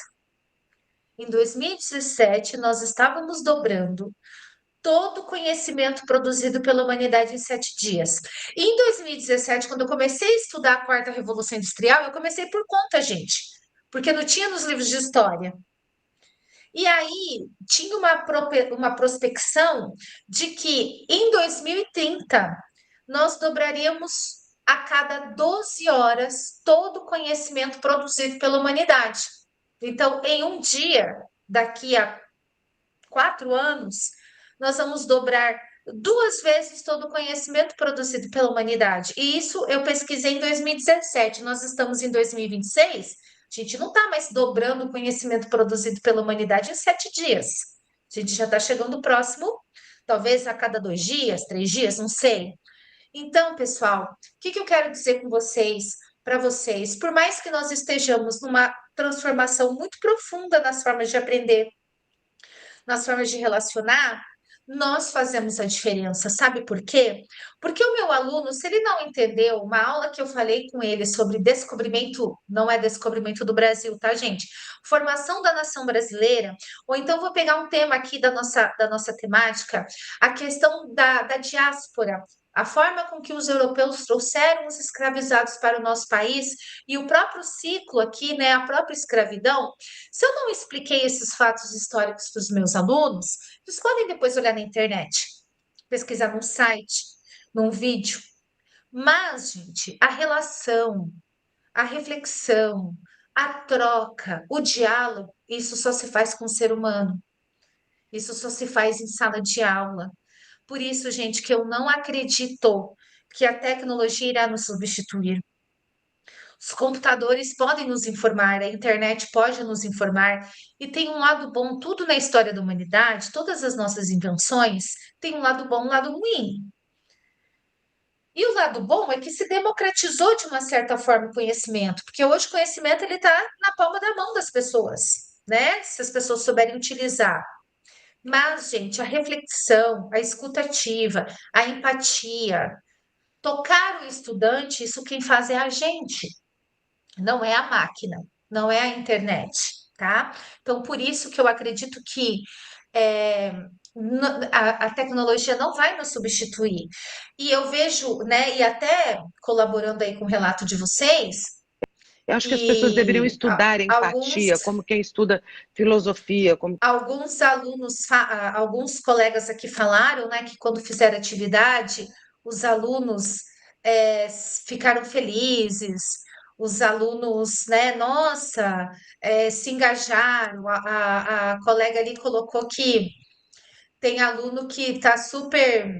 Em 2017, nós estávamos dobrando todo o conhecimento produzido pela humanidade em 7 dias. E em 2017, quando eu comecei a estudar a quarta revolução industrial, eu comecei por conta, gente, porque não tinha nos livros de história. E aí tinha uma prospecção de que em 2030 nós dobraríamos a cada 12 horas todo o conhecimento produzido pela humanidade. Então, em um dia, daqui a 4 anos, nós vamos dobrar 2 vezes todo o conhecimento produzido pela humanidade. E isso eu pesquisei em 2017. Nós estamos em 2026. A gente não está mais dobrando o conhecimento produzido pela humanidade em 7 dias. A gente já está chegando próximo, talvez a cada 2 dias, 3 dias, não sei. Então, pessoal, o que eu quero dizer com vocês, para vocês? Por mais que nós estejamos numa transformação muito profunda nas formas de aprender, nas formas de relacionar, nós fazemos a diferença. Sabe por quê? Porque o meu aluno, se ele não entendeu uma aula que eu falei com ele sobre descobrimento, não é descobrimento do Brasil, tá, gente? Formação da nação brasileira, ou então vou pegar um tema aqui da nossa temática, a questão da diáspora. A forma com que os europeus trouxeram os escravizados para o nosso país e o próprio ciclo aqui, né, a própria escravidão, se eu não expliquei esses fatos históricos para os meus alunos, eles podem depois olhar na internet, pesquisar num site, num vídeo. Mas, gente, a relação, a reflexão, a troca, o diálogo, isso só se faz com o ser humano. Isso só se faz em sala de aula. Por isso, gente, que eu não acredito que a tecnologia irá nos substituir. Os computadores podem nos informar, a internet pode nos informar, e tem um lado bom, tudo na história da humanidade, todas as nossas invenções têm um lado bom, um lado ruim. E o lado bom é que se democratizou de uma certa forma o conhecimento, porque hoje o conhecimento ele está na palma da mão das pessoas, né? Se as pessoas souberem utilizar. Mas, gente, a reflexão, a escutativa, a empatia, tocar o estudante, isso quem faz é a gente. Não é a máquina, não é a internet, tá? Então, por isso que eu acredito que é, a tecnologia não vai nos substituir. E eu vejo, né, e até colaborando aí com o relato de vocês, Eu acho que as pessoas deveriam e estudar alguns empatia, como quem estuda filosofia, como alguns alunos, alguns colegas aqui falaram, né, que quando fizeram atividade, os alunos ficaram felizes, os alunos, né, nossa, se engajaram. A colega ali colocou que tem aluno que está super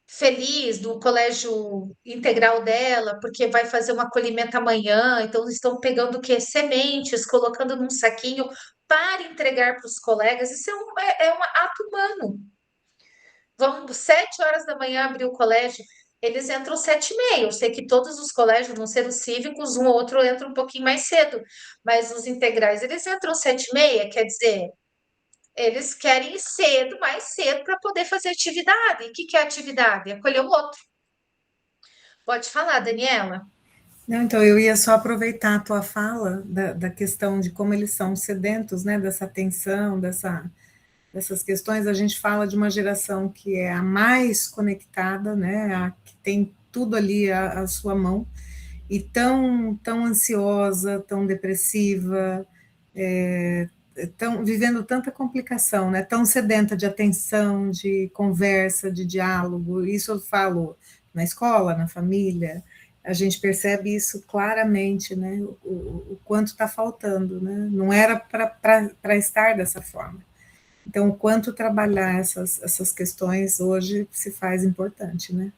feliz do colégio integral dela, porque vai fazer um acolhimento amanhã, então estão pegando o quê? Sementes, colocando num saquinho para entregar para os colegas. Isso é um ato humano. Vamos 7 horas da manhã abrir o colégio, eles entram 7h30. Eu sei que todos os colégios vão ser os cívicos, um ou outro entra um pouquinho mais cedo, mas os integrais eles entram 7h30, quer dizer, eles querem ir cedo, mais cedo, para poder fazer atividade. E o que que é atividade? É acolher o outro. Pode falar, Daniela. Não, então, eu ia só aproveitar a tua fala da questão de como eles são sedentos, né, dessa atenção, dessas questões. A gente fala de uma geração que é a mais conectada, né, a que tem tudo ali à sua mão, e tão ansiosa, tão depressiva, vivendo tanta complicação, né, tão sedenta de atenção, de conversa, de diálogo. Isso eu falo na escola, na família, a gente percebe isso claramente, né, o quanto está faltando, né, não era para estar dessa forma. Então, o quanto trabalhar essas questões hoje se faz importante, né?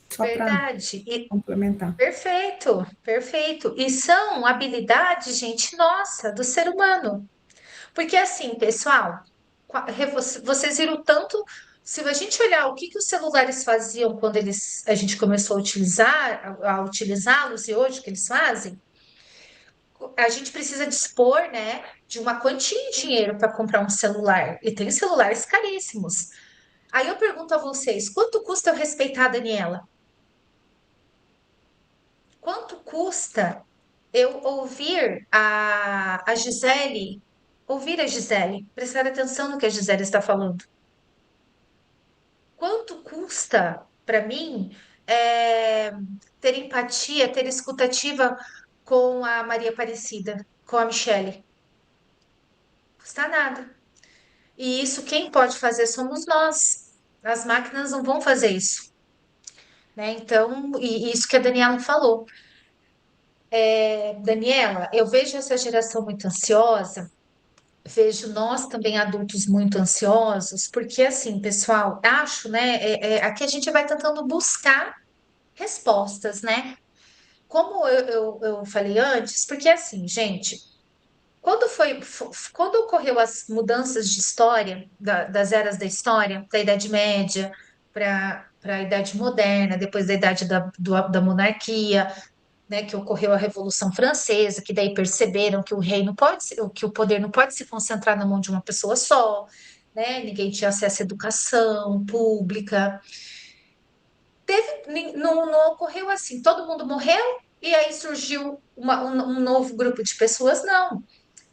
Só para Verdade. complementar. Perfeito, perfeito. E são habilidades, gente, nossa, do ser humano. Porque assim, pessoal, vocês viram tanto. Se a gente olhar o que que os celulares faziam quando a gente começou a a utilizá-los e hoje o que eles fazem, a gente precisa dispor, né, de uma quantia de dinheiro para comprar um celular. E tem celulares caríssimos. Aí eu pergunto a vocês, quanto custa eu respeitar a Daniela? Quanto custa eu ouvir a Gisele, prestar atenção no que a Gisele está falando? Quanto custa para mim ter empatia, ter escutativa com a Maria Aparecida, com a Michele? Custa nada. E isso quem pode fazer somos nós. As máquinas não vão fazer isso, né? Então, e isso que a Daniela falou. Daniela, eu vejo essa geração muito ansiosa, vejo nós também adultos muito ansiosos, porque assim, pessoal, acho, né? Aqui a gente vai tentando buscar respostas, né? Como eu falei antes, porque assim, gente, quando ocorreu as mudanças de história, das eras da história, da Idade Média para a Idade Moderna, depois da Idade da Monarquia, né, que ocorreu a Revolução Francesa, que daí perceberam que o rei não pode, que o poder não pode se concentrar na mão de uma pessoa só, né? Ninguém tinha acesso à educação pública. Não ocorreu assim, todo mundo morreu e aí surgiu um novo grupo de pessoas, não.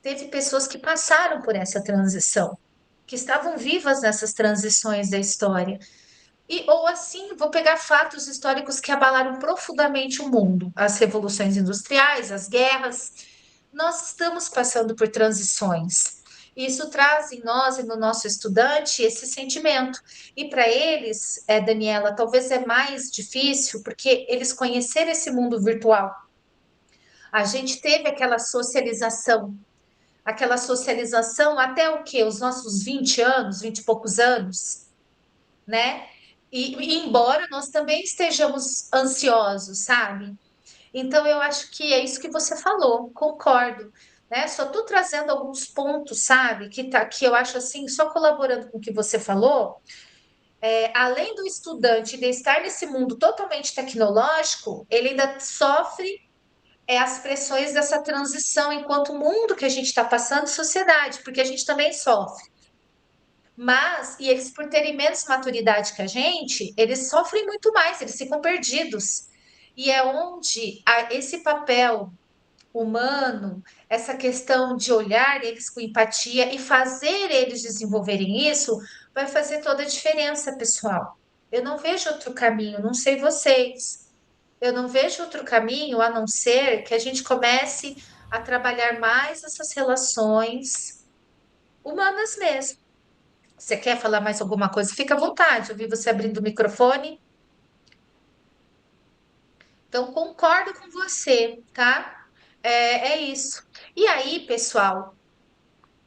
Teve pessoas que passaram por essa transição, que estavam vivas nessas transições da história. Ou assim, vou pegar fatos históricos que abalaram profundamente o mundo, as revoluções industriais, as guerras. Nós estamos passando por transições. Isso traz em nós e no nosso estudante esse sentimento. E para eles, Daniela, talvez é mais difícil, porque eles conheceram esse mundo virtual. A gente teve aquela socialização até o quê? Os nossos 20 anos, 20 e poucos anos, né? E embora nós também estejamos ansiosos, sabe? Então eu acho que é isso que você falou, concordo, né? Só tô trazendo alguns pontos, sabe? Que eu acho assim, só colaborando com o que você falou, além do estudante de estar nesse mundo totalmente tecnológico, ele ainda sofre as pressões dessa transição enquanto mundo que a gente está passando, sociedade, porque a gente também sofre. Mas, e eles, por terem menos maturidade que a gente, eles sofrem muito mais, eles ficam perdidos. E é onde esse papel humano, essa questão de olhar eles com empatia e fazer eles desenvolverem isso, vai fazer toda a diferença, pessoal. Eu não vejo outro caminho, não sei vocês. Eu não vejo outro caminho a não ser que a gente comece a trabalhar mais essas relações humanas mesmo. Você quer falar mais alguma coisa? Fica à vontade, eu vi você abrindo o microfone. Então, concordo com você, tá? É isso. E aí, pessoal,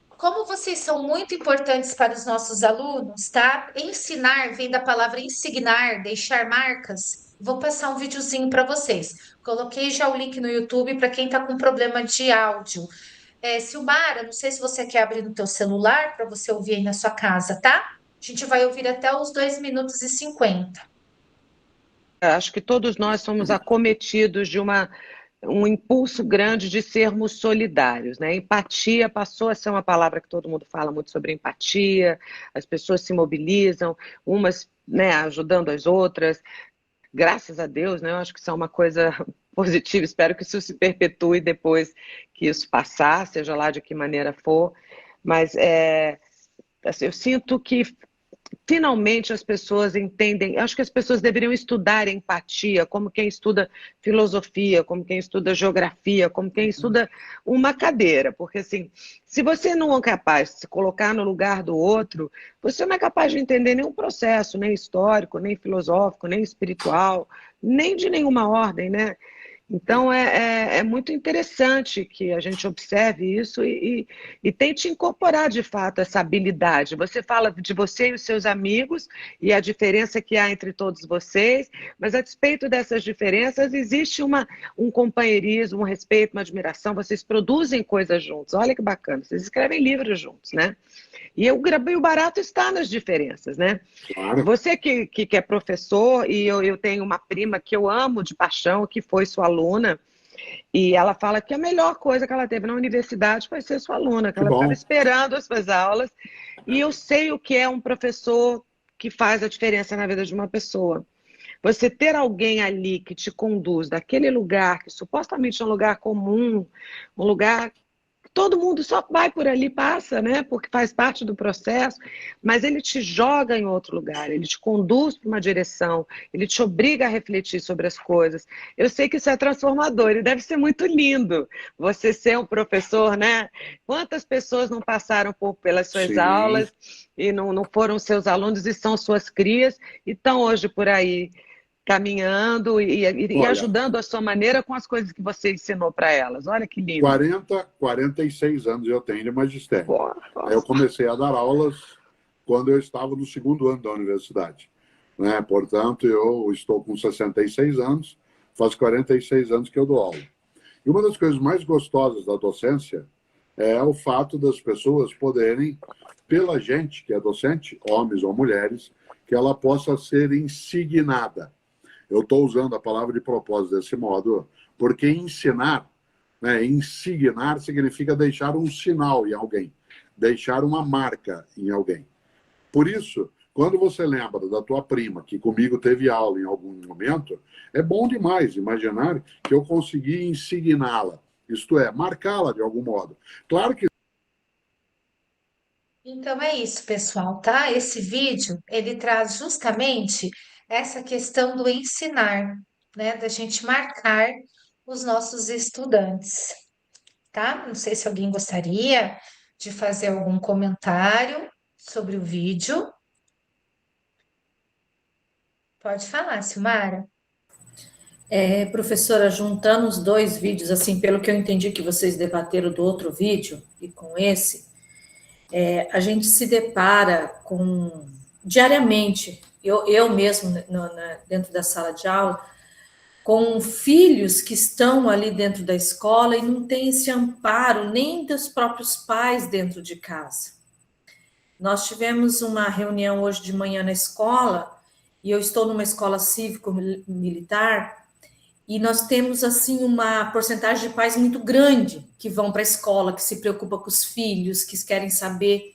como vocês são muito importantes para os nossos alunos, tá? Ensinar vem da palavra insignar, deixar marcas. Vou passar um videozinho para vocês. Coloquei já o link no YouTube para quem está com problema de áudio. Silmara, não sei se você quer abrir no teu celular para você ouvir aí na sua casa, tá? A gente vai ouvir até os 2 minutos e 50. Acho que todos nós somos acometidos de um impulso grande de sermos solidários, né? Empatia passou a ser uma palavra que todo mundo fala muito sobre empatia, as pessoas se mobilizam, umas, né, ajudando as outras. Graças a Deus, né? Eu acho que isso é uma coisa positiva. Espero que isso se perpetue depois que isso passar, seja lá de que maneira for. Mas assim, eu sinto que finalmente as pessoas entendem. Acho que as pessoas deveriam estudar empatia, como quem estuda filosofia, como quem estuda geografia, como quem estuda uma cadeira. Porque assim, se você não é capaz de se colocar no lugar do outro, você não é capaz de entender nenhum processo, nem histórico, nem filosófico, nem espiritual, nem de nenhuma ordem, né? Então, é muito interessante que a gente observe isso e tente incorporar, de fato, essa habilidade. Você fala de você e os seus amigos e a diferença que há entre todos vocês, mas a despeito dessas diferenças, existe um companheirismo, um respeito, uma admiração. Vocês produzem coisas juntos. Olha que bacana. Vocês escrevem livros juntos, né? E o barato está nas diferenças, né? Claro. Você que é professor, e eu tenho uma prima que eu amo de paixão, que foi sua aluna, e ela fala que a melhor coisa que ela teve na universidade foi ser sua aluna, que ela estava esperando as suas aulas, e eu sei o que é um professor que faz a diferença na vida de uma pessoa. Você ter alguém ali que te conduz daquele lugar, que supostamente é um lugar comum, um lugar todo mundo só vai por ali, passa, né? Porque faz parte do processo, mas ele te joga em outro lugar, ele te conduz para uma direção, ele te obriga a refletir sobre as coisas. Eu sei que isso é transformador e deve ser muito lindo você ser um professor, né? Quantas pessoas não passaram pelas suas Sim. aulas e não foram seus alunos e são suas crias e estão hoje por aí caminhando e Olha, ajudando a sua maneira com as coisas que você ensinou para elas. Olha que lindo. 46 anos eu tenho de magistério. Boa, Eu comecei a dar aulas quando eu estava no segundo ano da universidade, né? Portanto, eu estou com 66 anos, faz 46 anos que eu dou aula. E uma das coisas mais gostosas da docência é o fato das pessoas poderem, pela gente que é docente, homens ou mulheres, que ela possa ser insignada. Eu estou usando a palavra de propósito desse modo, porque ensinar, né, insignar significa deixar um sinal em alguém, deixar uma marca em alguém. Por isso, quando você lembra da tua prima, que comigo teve aula em algum momento, é bom demais imaginar que eu consegui insigná-la, isto é, marcá-la de algum modo. Claro que Então é isso, pessoal, tá? Esse vídeo, ele traz justamente essa questão do ensinar, né? Da gente marcar os nossos estudantes, tá? Não sei se alguém gostaria de fazer algum comentário sobre o vídeo. Pode falar, Silmara. Professora, juntando os dois vídeos, assim, pelo que eu entendi que vocês debateram do outro vídeo e com esse, a gente se depara com, diariamente, eu mesmo dentro da sala de aula, com filhos que estão ali dentro da escola e não tem esse amparo nem dos próprios pais dentro de casa. Nós tivemos uma reunião hoje de manhã na escola, e eu estou numa escola cívico-militar, e nós temos, assim, uma porcentagem de pais muito grande que vão para a escola, que se preocupa com os filhos, que querem saber.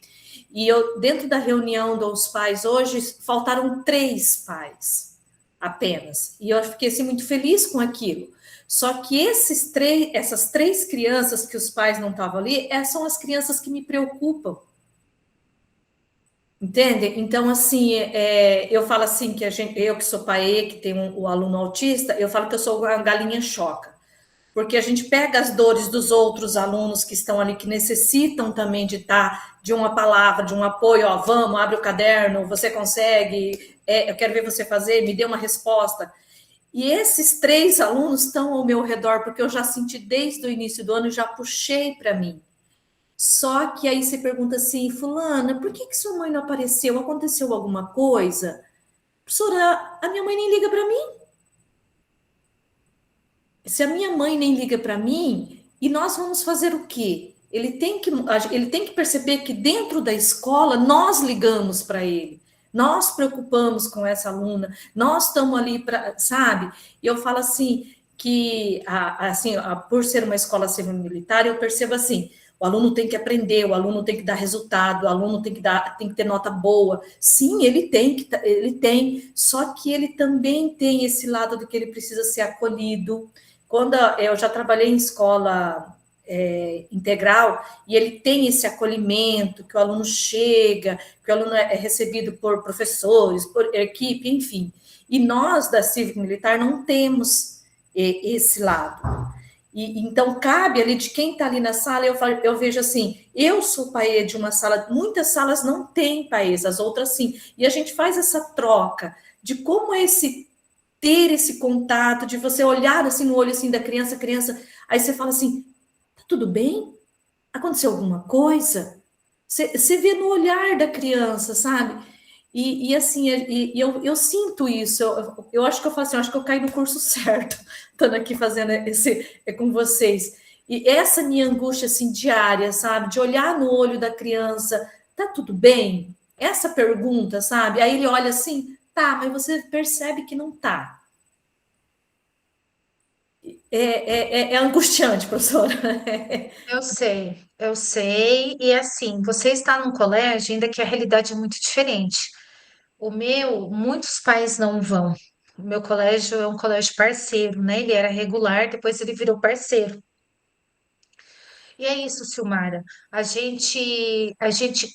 E eu, dentro da reunião dos pais hoje, faltaram 3 pais apenas. E eu fiquei, assim, muito feliz com aquilo. Só que essas 3 crianças que os pais não estavam ali, são as crianças que me preocupam. Entende? Então, assim, eu falo assim, eu que sou pai, que tenho o aluno autista, eu falo que eu sou uma galinha choca, porque a gente pega as dores dos outros alunos que estão ali, que necessitam também de uma palavra, de um apoio, ó, vamos, abre o caderno, você consegue, eu quero ver você fazer, me dê uma resposta. E esses 3 alunos estão ao meu redor, porque eu já senti desde o início do ano, e já puxei para mim. Só que aí você pergunta assim, fulana, por que sua mãe não apareceu? Aconteceu alguma coisa? Professora, a minha mãe nem liga para mim. Se a minha mãe nem liga para mim, e nós vamos fazer o quê? Ele tem que perceber que dentro da escola nós ligamos para ele. Nós preocupamos com essa aluna, nós estamos ali para, sabe? E eu falo assim, que por ser uma escola civil-militar, eu percebo assim, o aluno tem que aprender, o aluno tem que dar resultado, o aluno tem que ter nota boa. Sim, ele tem, só que ele também tem esse lado de que ele precisa ser acolhido. Quando eu já trabalhei em escola integral, e ele tem esse acolhimento, que o aluno chega, que o aluno é recebido por professores, por equipe, enfim. E nós, da Cívico-Militar, não temos esse lado. Então, cabe ali de quem está ali na sala, eu vejo assim, eu sou paê de uma sala, muitas salas não têm paês, as outras sim, e a gente faz essa troca de como é ter esse contato, de você olhar assim no olho assim da criança, aí você fala assim, tá tudo bem? Aconteceu alguma coisa? Você vê no olhar da criança, sabe? E assim, eu sinto isso, eu acho que eu faço assim, eu acho que eu caí no curso certo, estando aqui fazendo com vocês. E essa minha angústia, assim, diária, sabe? De olhar no olho da criança, tá tudo bem? Essa pergunta, sabe? Aí ele olha assim, tá, mas você percebe que não tá. É angustiante, professora. Eu sei, e assim, você está num colégio ainda que a realidade é muito diferente. Muitos pais não vão. O meu colégio é um colégio parceiro, né? Ele era regular, depois ele virou parceiro. E é isso, Silmara. A gente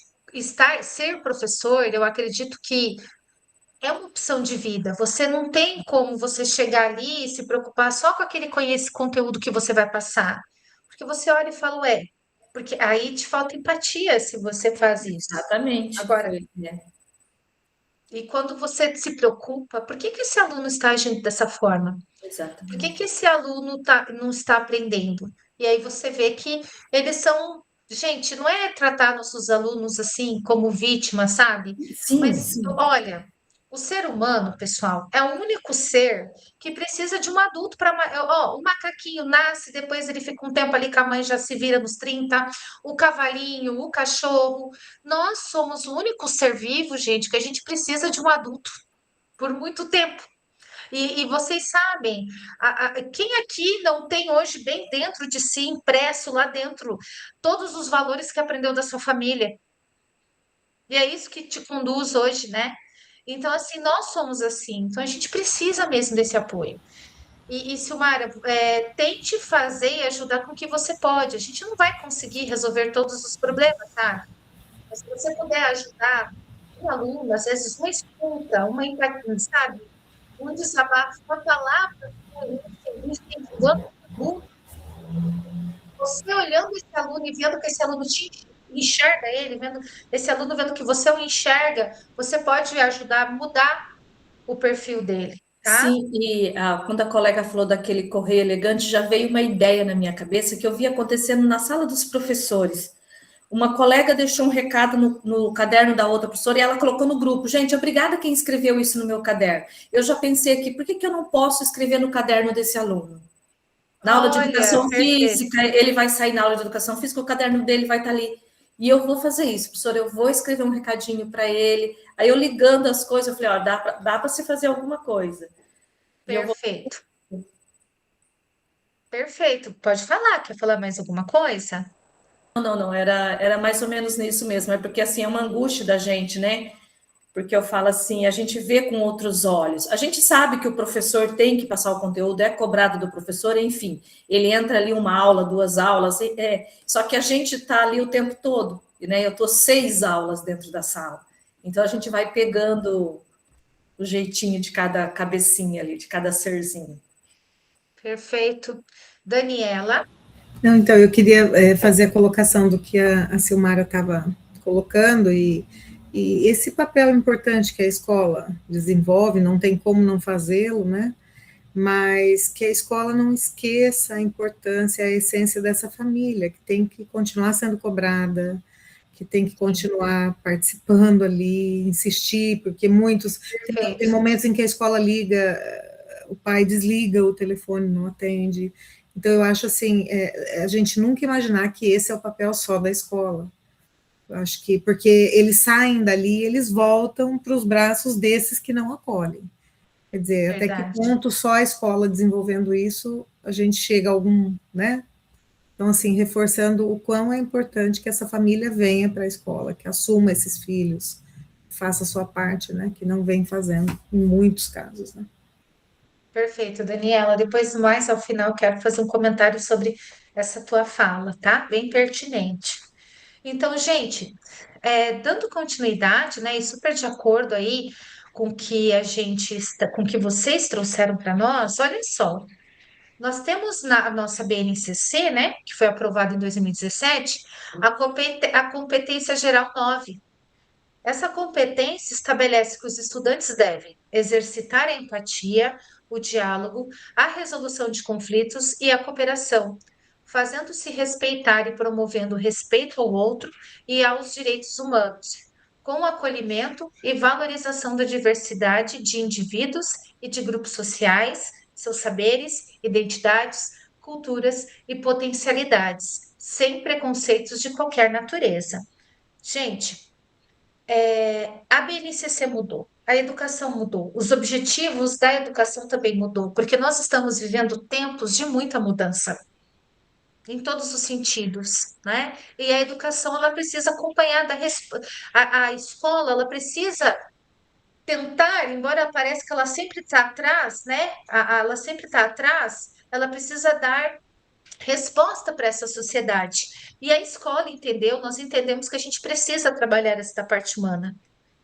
ser professor, eu acredito que é uma opção de vida. Você não tem como você chegar ali e se preocupar só com aquele conteúdo que você vai passar. Porque você olha e fala, ué, porque aí te falta empatia se você faz isso. Exatamente. Agora, Foi, né? e quando você se preocupa, por que que esse aluno está agindo dessa forma? Por que Exatamente. que esse aluno não está aprendendo? E aí você vê que eles são. Gente, não é tratar nossos alunos assim como vítima, sabe? Sim, Mas sim. olha, o ser humano, pessoal, é o único ser que precisa de um adulto para. Ó, o macaquinho nasce, depois ele fica um tempo ali com a mãe, já se vira nos 30. O cavalinho, o cachorro. Nós somos o único ser vivo, gente, que a gente precisa de um adulto por muito tempo. E vocês sabem, quem aqui não tem hoje bem dentro de si, impresso lá dentro, todos os valores que aprendeu da sua família? E é isso que te conduz hoje, né? Então, assim, nós somos assim. Então, a gente precisa mesmo desse apoio. Silmara, tente fazer e ajudar com o que você pode. A gente não vai conseguir resolver todos os problemas, sabe? Mas se você puder ajudar um aluno, às vezes uma escuta, uma empatia, sabe? Um desabafo, uma palavra incentivando o aluno, você olhando esse aluno e vendo que esse aluno te enxerga ele, vendo esse aluno vendo que você o enxerga, você pode ajudar a mudar o perfil dele, tá? Sim, e quando a colega falou daquele correio elegante, já veio uma ideia na minha cabeça que eu vi acontecendo na sala dos professores. Uma colega deixou um recado no caderno da outra professora e ela colocou no grupo. Gente, obrigada quem escreveu isso no meu caderno. Eu já pensei aqui, por que que eu não posso escrever no caderno desse aluno? Na aula de Olha, educação perfeito. física, ele vai sair na aula de educação física, o caderno dele vai estar ali. E eu vou fazer isso, professora, eu vou escrever um recadinho para ele. Aí eu ligando as coisas, eu falei, ó, dá para se fazer alguma coisa. E eu vou... Perfeito. Perfeito. Pode falar. Quer falar mais alguma coisa? Não, era mais ou menos nisso mesmo, é porque assim, é uma angústia da gente, né? Porque eu falo assim, a gente vê com outros olhos. A gente sabe que o professor tem que passar o conteúdo, é cobrado do professor, enfim. Ele entra ali uma aula, 2 aulas, só que a gente está ali o tempo todo, né? Eu estou 6 aulas dentro da sala. Então a gente vai pegando o jeitinho de cada cabecinha ali, de cada serzinho. Perfeito. Daniela? Não, então, eu queria fazer a colocação do que a Silmara estava colocando, e esse papel importante que a escola desenvolve, não tem como não fazê-lo, né? Mas que a escola não esqueça a importância, a essência dessa família, que tem que continuar sendo cobrada, que tem que continuar participando ali, insistir, porque tem momentos em que a escola liga, o pai desliga o telefone, não atende. Então, eu acho assim, a gente nunca imaginar que esse é o papel só da escola. Eu acho que, porque eles saem dali, eles voltam para os braços desses que não acolhem. Quer dizer, Verdade. até que ponto só a escola desenvolvendo isso, a gente chega a algum, né? Então, assim, reforçando o quão é importante que essa família venha para a escola, que assuma esses filhos, faça a sua parte, né? Que não vem fazendo, em muitos casos, né? Perfeito, Daniela. Depois, mais ao final, quero fazer um comentário sobre essa tua fala, tá? Bem pertinente. Então, gente, dando continuidade, né, e super de acordo aí com que com que vocês trouxeram para nós, olha só, nós temos na nossa BNCC, né, que foi aprovada em 2017, a competência geral 9. Essa competência estabelece que os estudantes devem exercitar a empatia, o diálogo, a resolução de conflitos e a cooperação, fazendo-se respeitar e promovendo o respeito ao outro e aos direitos humanos, com o acolhimento e valorização da diversidade de indivíduos e de grupos sociais, seus saberes, identidades, culturas e potencialidades, sem preconceitos de qualquer natureza. Gente, a BNCC mudou, a educação mudou, os objetivos da educação também mudou, porque nós estamos vivendo tempos de muita mudança em todos os sentidos, né? E a educação ela precisa acompanhar a escola, ela precisa tentar, embora pareça que ela sempre está atrás, né? Ela sempre está atrás, ela precisa dar resposta para essa sociedade. E a escola entendeu, nós entendemos que a gente precisa trabalhar essa parte humana.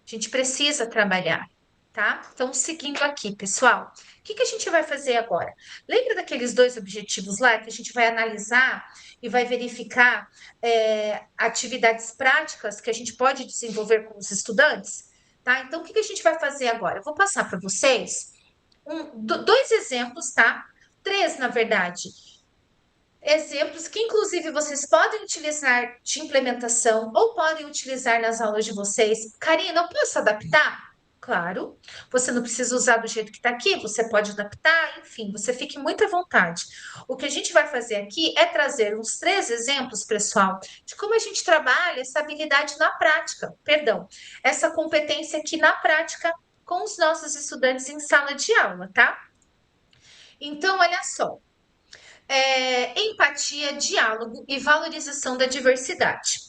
A gente precisa trabalhar, tá? Então, seguindo aqui, pessoal, o que que a gente vai fazer agora? Lembra daqueles 2 objetivos lá que a gente vai analisar e vai verificar atividades práticas que a gente pode desenvolver com os estudantes? Tá? Então, o que que a gente vai fazer agora? Eu vou passar para vocês 2 exemplos, tá? 3, na verdade. Exemplos que, inclusive, vocês podem utilizar de implementação ou podem utilizar nas aulas de vocês. Karina, eu posso adaptar? Claro, você não precisa usar do jeito que está aqui, você pode adaptar, enfim, você fique muito à vontade. O que a gente vai fazer aqui é trazer uns 3 exemplos, pessoal, de como a gente trabalha essa habilidade na prática, perdão, essa competência aqui na prática com os nossos estudantes em sala de aula, tá? Então, olha só. Empatia, diálogo e valorização da diversidade.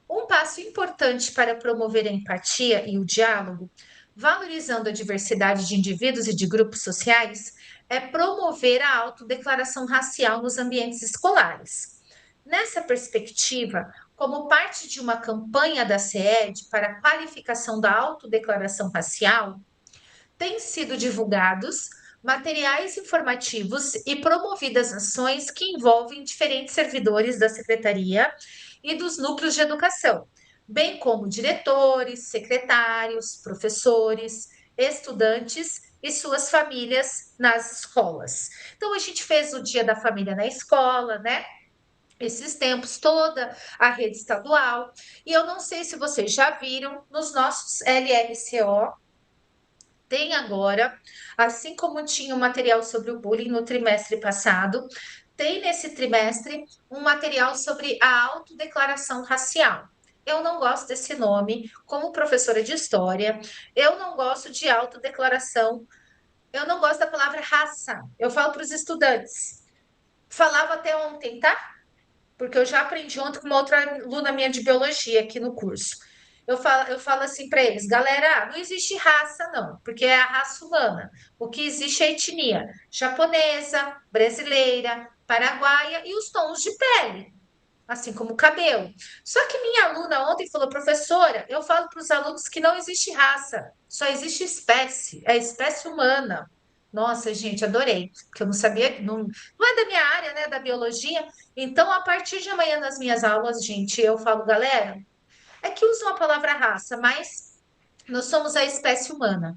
Um passo importante para promover a empatia e o diálogo, valorizando a diversidade de indivíduos e de grupos sociais, é promover a autodeclaração racial nos ambientes escolares. Nessa perspectiva, como parte de uma campanha da CED para a qualificação da autodeclaração racial, têm sido divulgados materiais informativos e promovidas ações que envolvem diferentes servidores da secretaria e dos núcleos de educação, bem como diretores, secretários, professores, estudantes e suas famílias nas escolas. Então, a gente fez o Dia da Família na escola, né? Esses tempos, toda a rede estadual. E eu não sei se vocês já viram nos nossos LRCO, tem agora, assim como tinha um material sobre o bullying no trimestre passado, tem nesse trimestre um material sobre a autodeclaração racial. Eu não gosto desse nome, como professora de história, eu não gosto de autodeclaração, eu não gosto da palavra raça. Eu falo para os estudantes. Falava até ontem, tá? Porque eu já aprendi ontem com uma outra aluna minha de biologia aqui no curso. Eu falo assim para eles, galera, não existe raça, não, porque é a raça humana. O que existe é a etnia japonesa, brasileira, paraguaia e os tons de pele, assim como o cabelo. Só que minha aluna ontem falou, professora, eu falo para os alunos que não existe raça, só existe espécie, é a espécie humana. Nossa, gente, adorei, porque eu não sabia, não é da minha área, né, da biologia. Então, a partir de amanhã nas minhas aulas, gente, eu falo, galera, é que usam a palavra raça, mas nós somos a espécie humana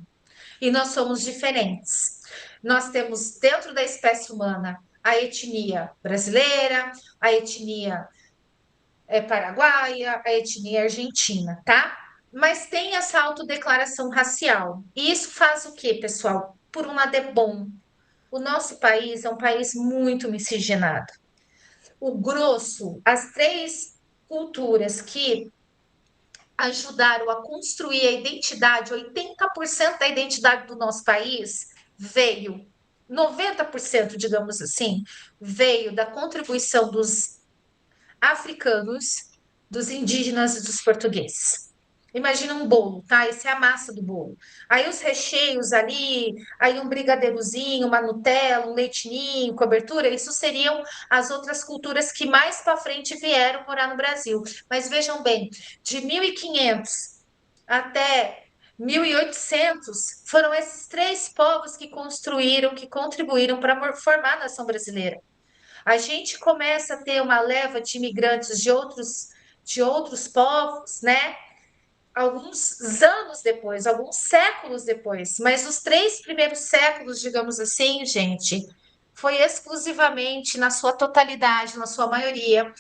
e nós somos diferentes. Nós temos dentro da espécie humana a etnia brasileira, a etnia paraguaia, a etnia argentina, tá? Mas tem essa autodeclaração racial. E isso faz o quê, pessoal? Por um lado é bom. O nosso país é um país muito miscigenado. O grosso, as 3 culturas que ajudaram a construir a identidade, 80% da identidade do nosso país veio, 90%, digamos assim, veio da contribuição dos africanos, dos indígenas e dos portugueses. Imagina um bolo, tá? Essa é a massa do bolo. Aí os recheios ali, aí um brigadeirozinho, uma Nutella, um leitinho, cobertura, isso seriam as outras culturas que mais para frente vieram morar no Brasil. Mas vejam bem, de 1500 até 1800, foram esses 3 povos que construíram, que contribuíram para formar a nação brasileira. A gente começa a ter uma leva de imigrantes de outros povos, né? Alguns anos depois, alguns séculos depois, mas os 3 primeiros séculos, digamos assim, gente, foi exclusivamente, na sua totalidade, na sua maioria,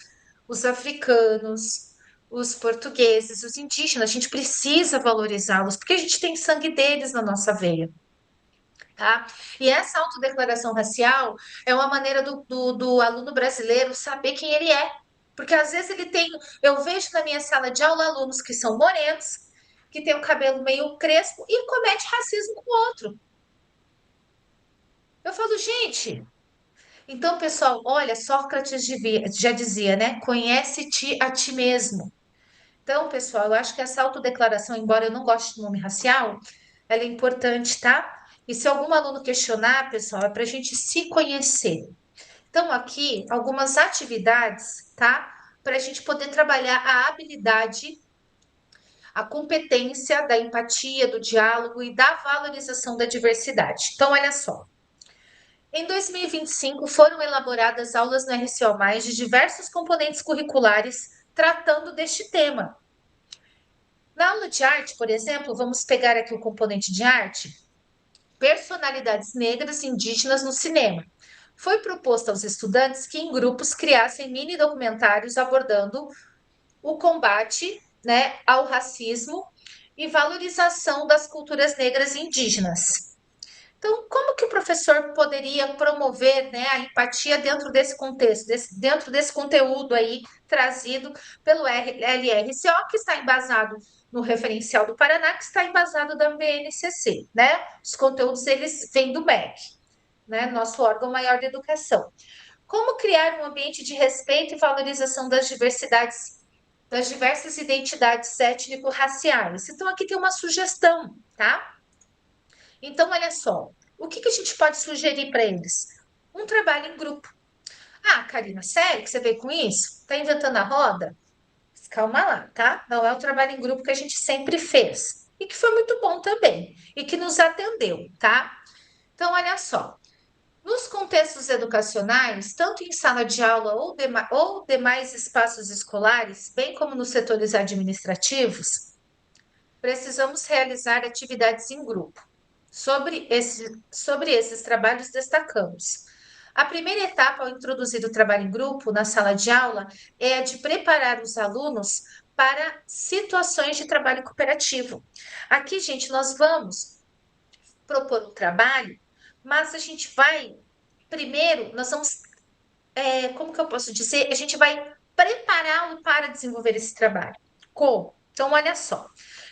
os africanos, os portugueses, os indígenas. A gente precisa valorizá-los, porque a gente tem sangue deles na nossa veia. Tá? E essa autodeclaração racial é uma maneira do aluno brasileiro saber quem ele é. Porque às vezes eu vejo na minha sala de aula alunos que são morenos, que têm o cabelo meio crespo e comete racismo com o outro. Eu falo, gente. Então, pessoal, olha, Sócrates já dizia, né? Conhece-te a ti mesmo. Então, pessoal, eu acho que essa autodeclaração, embora eu não goste do nome racial, ela é importante, tá? E se algum aluno questionar, pessoal, é para a gente se conhecer. Então, aqui, algumas atividades, tá? Para a gente poder trabalhar a habilidade, a competência da empatia, do diálogo e da valorização da diversidade. Então, olha só. Em 2025, foram elaboradas aulas no RCO+, de diversos componentes curriculares tratando deste tema. Na aula de arte, por exemplo, vamos pegar aqui o componente de arte, personalidades negras e indígenas no cinema. Foi proposto aos estudantes que, em grupos, criassem mini documentários abordando o combate, né, ao racismo e valorização das culturas negras e indígenas. Então, como que o professor poderia promover, né, a empatia dentro desse contexto, dentro desse conteúdo aí trazido pelo LRCO, que está embasado no referencial do Paraná, que está embasado da BNCC, né? Os conteúdos, eles vêm do MEC, né, nosso órgão maior de educação. Como criar um ambiente de respeito e valorização das diversidades, das diversas identidades étnico-raciais? Então, aqui tem uma sugestão, tá? Então, olha só, o que a gente pode sugerir para eles? Um trabalho em grupo. Ah, Karina, sério que você veio com isso? Está inventando a roda? Calma lá, tá? Não é o trabalho em grupo que a gente sempre fez. E que foi muito bom também. E que nos atendeu, tá? Então, olha só. Nos contextos educacionais, tanto em sala de aula ou demais espaços escolares, bem como nos setores administrativos, precisamos realizar atividades em grupo. Sobre esses trabalhos, destacamos. A primeira etapa ao introduzir o trabalho em grupo na sala de aula é a de preparar os alunos para situações de trabalho cooperativo. Aqui, gente, nós vamos propor um trabalho, mas a gente vai, primeiro, nós vamos, como que eu posso dizer? A gente vai prepará-lo para desenvolver esse trabalho. Como? Então, olha só.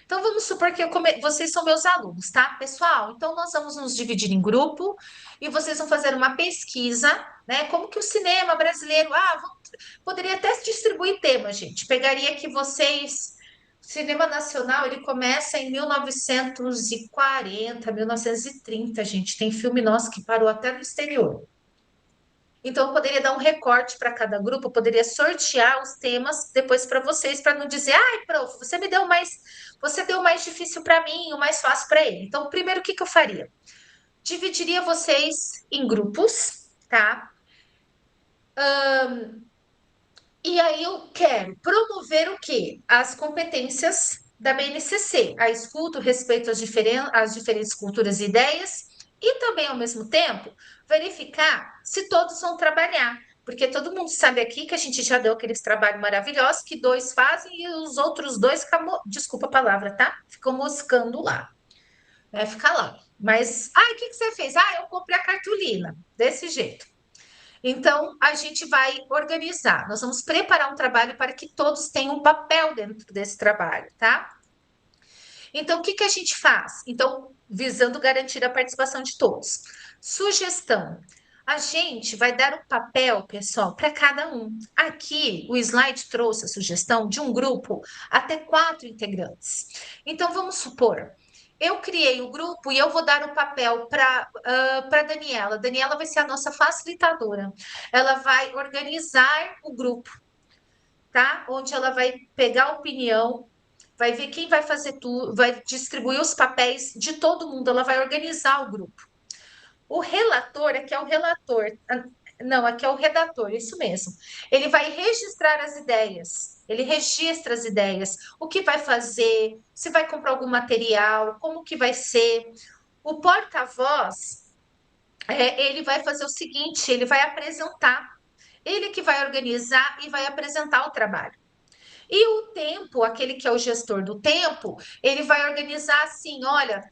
Então, vamos supor que vocês são meus alunos, tá, pessoal? Então, nós vamos nos dividir em grupo e vocês vão fazer uma pesquisa, né? Como que o cinema brasileiro... poderia até distribuir temas, gente. Pegaria que vocês... O cinema nacional, ele começa em 1940, 1930, gente. Tem filme nosso que parou até no exterior. Então, eu poderia dar um recorte para cada grupo, eu poderia sortear os temas depois para vocês, para não dizer, ai, prof, você deu mais difícil para mim, o mais fácil para ele. Então, primeiro, o que eu faria? Dividiria vocês em grupos, tá? E aí eu quero promover o quê? As competências da BNCC, a escuta, o respeito às diferentes culturas e ideias, e também, ao mesmo tempo, verificar se todos vão trabalhar. Porque todo mundo sabe aqui que a gente já deu aqueles trabalhos maravilhosos que 2 fazem e os outros 2 ficam, desculpa a palavra, tá? Ficam moscando lá. Vai ficar lá. Mas, o que você fez? Eu comprei a cartolina. Desse jeito. Então, a gente vai organizar. Nós vamos preparar um trabalho para que todos tenham um papel dentro desse trabalho, tá? Então, o que a gente faz? Então, visando garantir a participação de todos. Sugestão. A gente vai dar um papel, pessoal, para cada um. Aqui, o slide trouxe a sugestão de um grupo até 4 integrantes. Então, vamos supor, eu criei o grupo e eu vou dar o papel para Daniela. Daniela vai ser a nossa facilitadora. Ela vai organizar o grupo, tá? Onde ela vai pegar a opinião, vai ver quem vai fazer tudo, vai distribuir os papéis de todo mundo, ela vai organizar o grupo. O relator, aqui é o relator, não, aqui é o redator, isso mesmo. Ele vai registrar as ideias, ele registra as ideias, o que vai fazer, se vai comprar algum material, como que vai ser. O porta-voz, ele vai fazer o seguinte, ele vai apresentar, ele que vai organizar e vai apresentar o trabalho. E o tempo, aquele que é o gestor do tempo, ele vai organizar assim, olha,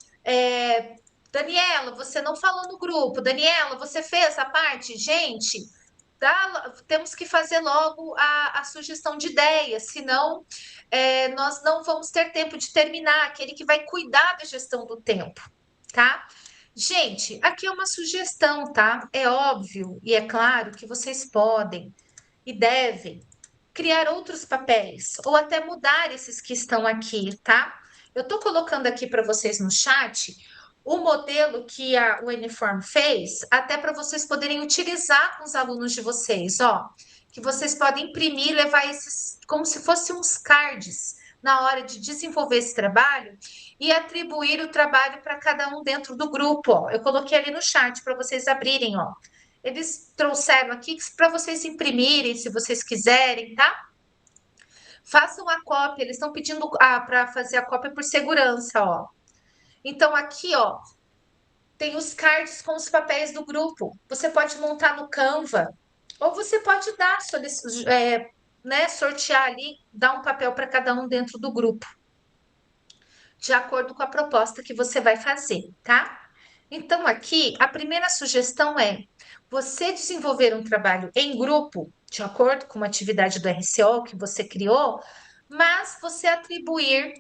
Daniela, você não falou no grupo. Daniela, você fez a parte? Gente, temos que fazer logo a sugestão de ideias, senão nós não vamos ter tempo de terminar. Aquele que vai cuidar da gestão do tempo, tá? Gente, aqui é uma sugestão, tá? É óbvio e é claro que vocês podem e devem criar outros papéis ou até mudar esses que estão aqui, tá? Eu tô colocando aqui para vocês no chat o modelo que a Uniform fez, até para vocês poderem utilizar com os alunos de vocês, ó, que vocês podem imprimir e levar esses como se fossem uns cards na hora de desenvolver esse trabalho e atribuir o trabalho para cada um dentro do grupo, ó. Eu coloquei ali no chat para vocês abrirem, ó. Eles trouxeram aqui para vocês imprimirem, se vocês quiserem, tá? Façam a cópia, eles estão pedindo para fazer a cópia por segurança, ó. Então, aqui, ó, tem os cards com os papéis do grupo. Você pode montar no Canva, ou você pode dar, né, sortear ali, dar um papel para cada um dentro do grupo, de acordo com a proposta que você vai fazer, tá? Então, aqui, a primeira sugestão é você desenvolver um trabalho em grupo, de acordo com uma atividade do RCO que você criou, mas você atribuir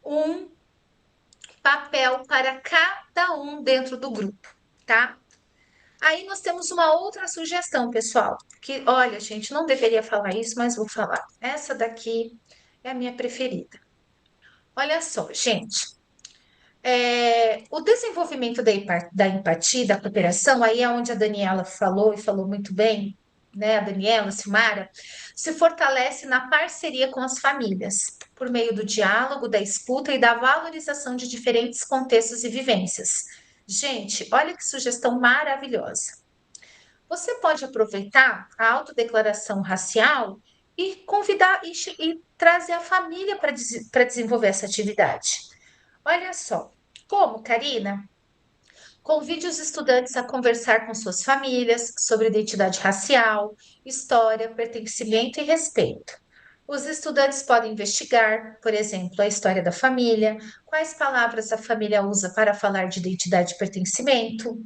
um papel para cada um dentro do grupo, tá? Aí nós temos uma outra sugestão, pessoal, que, olha, gente, não deveria falar isso, mas vou falar. Essa daqui é a minha preferida. Olha só, gente. O desenvolvimento da empatia, da cooperação, aí é onde a Daniela falou, e falou muito bem, né? A Daniela, Silmara, se fortalece na parceria com as famílias, por meio do diálogo, da escuta e da valorização de diferentes contextos e vivências. Gente, olha que sugestão maravilhosa. Você pode aproveitar a autodeclaração racial e convidar e trazer a família para desenvolver essa atividade. Olha só, como, Karina? Convide os estudantes a conversar com suas famílias sobre identidade racial, história, pertencimento e respeito. Os estudantes podem investigar, por exemplo, a história da família, quais palavras a família usa para falar de identidade e pertencimento.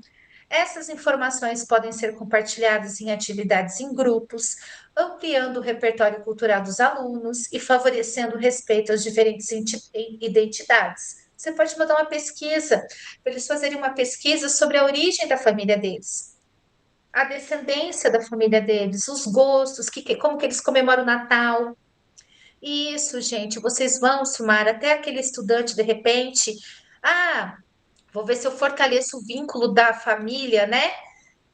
Essas informações podem ser compartilhadas em atividades em grupos, ampliando o repertório cultural dos alunos e favorecendo o respeito às diferentes identidades. Você pode mandar uma pesquisa, para eles fazerem uma pesquisa sobre a origem da família deles, a descendência da família deles, os gostos, como que eles comemoram o Natal. Isso, gente, vocês vão, Silmar, até aquele estudante, de repente, vou ver se eu fortaleço o vínculo da família, né?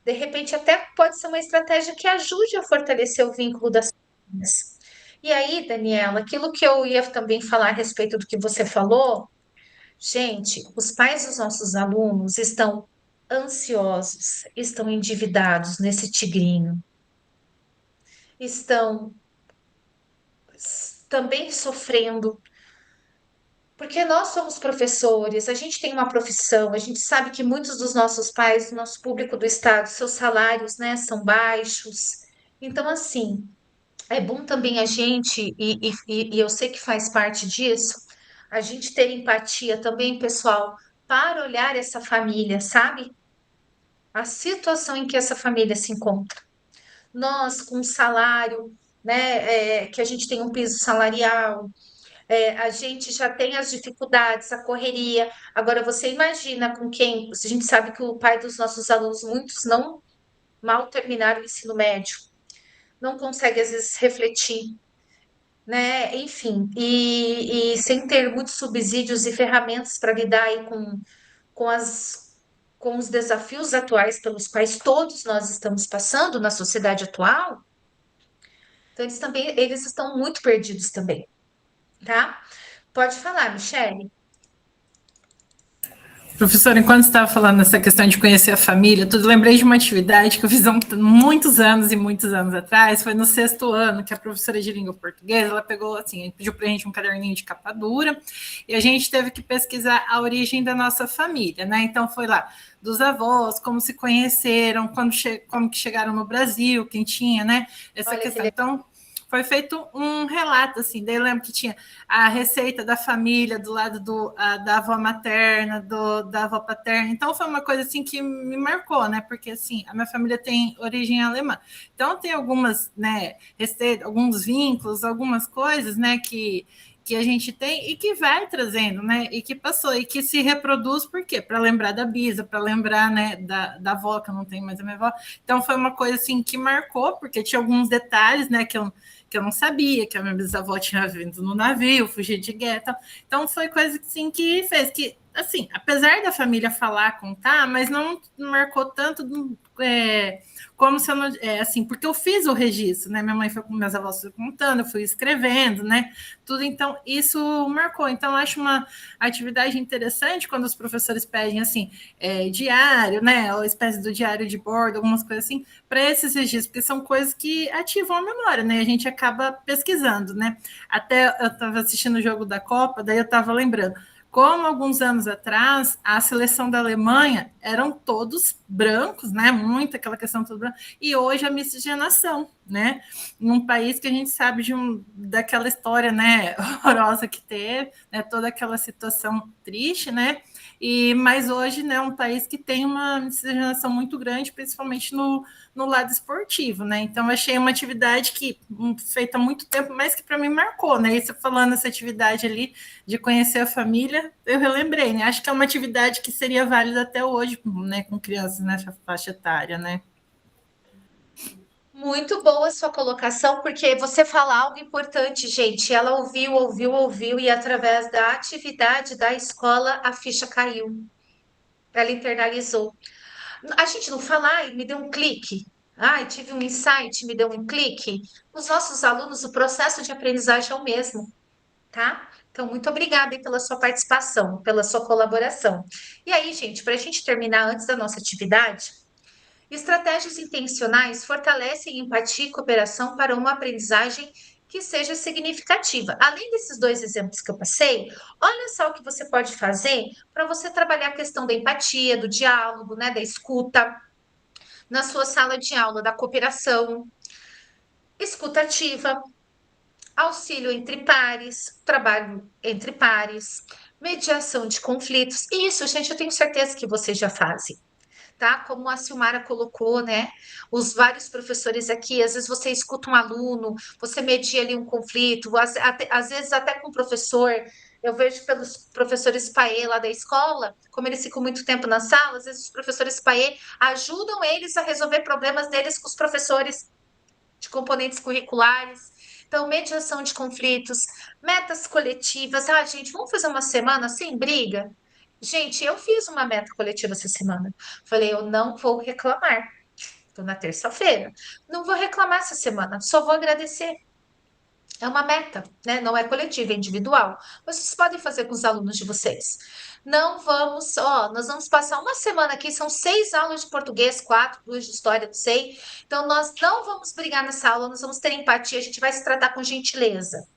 De repente, até pode ser uma estratégia que ajude a fortalecer o vínculo das famílias. E aí, Daniela, aquilo que eu ia também falar a respeito do que você falou, gente, os pais dos nossos alunos estão ansiosos, estão endividados nesse tigrinho, estão também sofrendo, porque nós somos professores, a gente tem uma profissão, a gente sabe que muitos dos nossos pais, do nosso público do estado, seus salários, né, são baixos. Então, assim, é bom também a gente, e eu sei que faz parte disso, a gente ter empatia também, pessoal, para olhar essa família, sabe? A situação em que essa família se encontra. Nós, com salário, né, que a gente tem um piso salarial, a gente já tem as dificuldades, a correria. Agora, você imagina com quem. A gente sabe que o pai dos nossos alunos, muitos não mal terminaram o ensino médio, não consegue, às vezes, refletir, né? Enfim, e sem ter muitos subsídios e ferramentas para lidar aí com, com os desafios atuais pelos quais todos nós estamos passando na sociedade atual. Então, eles estão muito perdidos também, tá? Pode falar, Michele. Professora, enquanto você estava falando nessa questão de conhecer a família, tudo, lembrei de uma atividade que eu fiz há muitos anos atrás, foi no 6º ano, que a professora de língua portuguesa, ela pegou assim, pediu para a gente um caderninho de capa dura, e a gente teve que pesquisar a origem da nossa família, né? Então foi lá, dos avós, como se conheceram, como que chegaram no Brasil, quem tinha, né? Essa questão. Então, foi feito um relato, assim, daí eu lembro que tinha a receita da família, do lado da avó materna, da avó paterna, então foi uma coisa, assim, que me marcou, né, porque, assim, a minha família tem origem alemã, então tem algumas, né, receitas, alguns vínculos, algumas coisas, né, que a gente tem e que vai trazendo, né, e que passou, e que se reproduz, por quê? Para lembrar da bisa, para lembrar, né, da avó, que eu não tenho mais a minha avó, então foi uma coisa, assim, que marcou, porque tinha alguns detalhes, né, que eu não sabia, que a minha bisavó tinha vindo no navio, fugir de guerra, então foi coisa, assim, que fez, que assim, apesar da família falar, contar, mas não marcou tanto como se eu não, assim, porque eu fiz o registro, né? Minha mãe foi com meus avós contando, eu fui escrevendo, né? Tudo, então isso marcou. Então eu acho uma atividade interessante quando os professores pedem assim, diário, né? Ou espécie do diário de bordo, algumas coisas assim, para esses registros, porque são coisas que ativam a memória, né? A gente acaba pesquisando, né? Até eu estava assistindo o jogo da Copa, daí eu estava lembrando. Como alguns anos atrás, a seleção da Alemanha eram todos brancos, né? Muito aquela questão toda branca, e hoje a miscigenação, né? Num país que a gente sabe daquela história, né, horrorosa que teve, né? Toda aquela situação triste, né? Mas hoje, né, é um país que tem uma miscigenação muito grande, principalmente no lado esportivo, né? Então, achei uma atividade que feita há muito tempo, mas que para mim marcou, né? E você falando essa atividade ali de conhecer a família, eu relembrei, né? Acho que é uma atividade que seria válida até hoje, né, com crianças nessa faixa etária, né? Muito boa a sua colocação, porque você fala algo importante, gente. Ela ouviu, e através da atividade da escola, a ficha caiu. Ela internalizou. A gente não fala, ai, me deu um clique. Ai, tive um insight, me deu um clique. Os nossos alunos, o processo de aprendizagem é o mesmo, tá? Então, muito obrigada aí pela sua participação, pela sua colaboração. E aí, gente, para a gente terminar antes da nossa atividade, estratégias intencionais fortalecem empatia e cooperação para uma aprendizagem que seja significativa. Além desses dois exemplos que eu passei, olha só o que você pode fazer para você trabalhar a questão da empatia, do diálogo, né, da escuta na sua sala de aula, da cooperação, escuta ativa, auxílio entre pares, trabalho entre pares, mediação de conflitos. Isso, gente, eu tenho certeza que vocês já fazem. Tá? Como a Silmara colocou, né? Os vários professores aqui, às vezes você escuta um aluno, você media ali um conflito, às vezes até com o professor. Eu vejo pelos professores PAE lá da escola, como eles ficam muito tempo na sala, às vezes os professores PAE ajudam eles a resolver problemas deles com os professores de componentes curriculares. Então, mediação de conflitos, metas coletivas. Ah, gente, vamos fazer uma semana sem briga? Gente, eu fiz uma meta coletiva essa semana. Falei, eu não vou reclamar. Estou na terça-feira. Não vou reclamar essa semana, só vou agradecer. É uma meta, né? Não é coletiva, é individual. Vocês podem fazer com os alunos de vocês. Não vamos, nós vamos passar uma semana aqui, são 6 aulas de português, 4, 2 de história, não sei. Então, nós não vamos brigar nessa aula, nós vamos ter empatia, a gente vai se tratar com gentileza.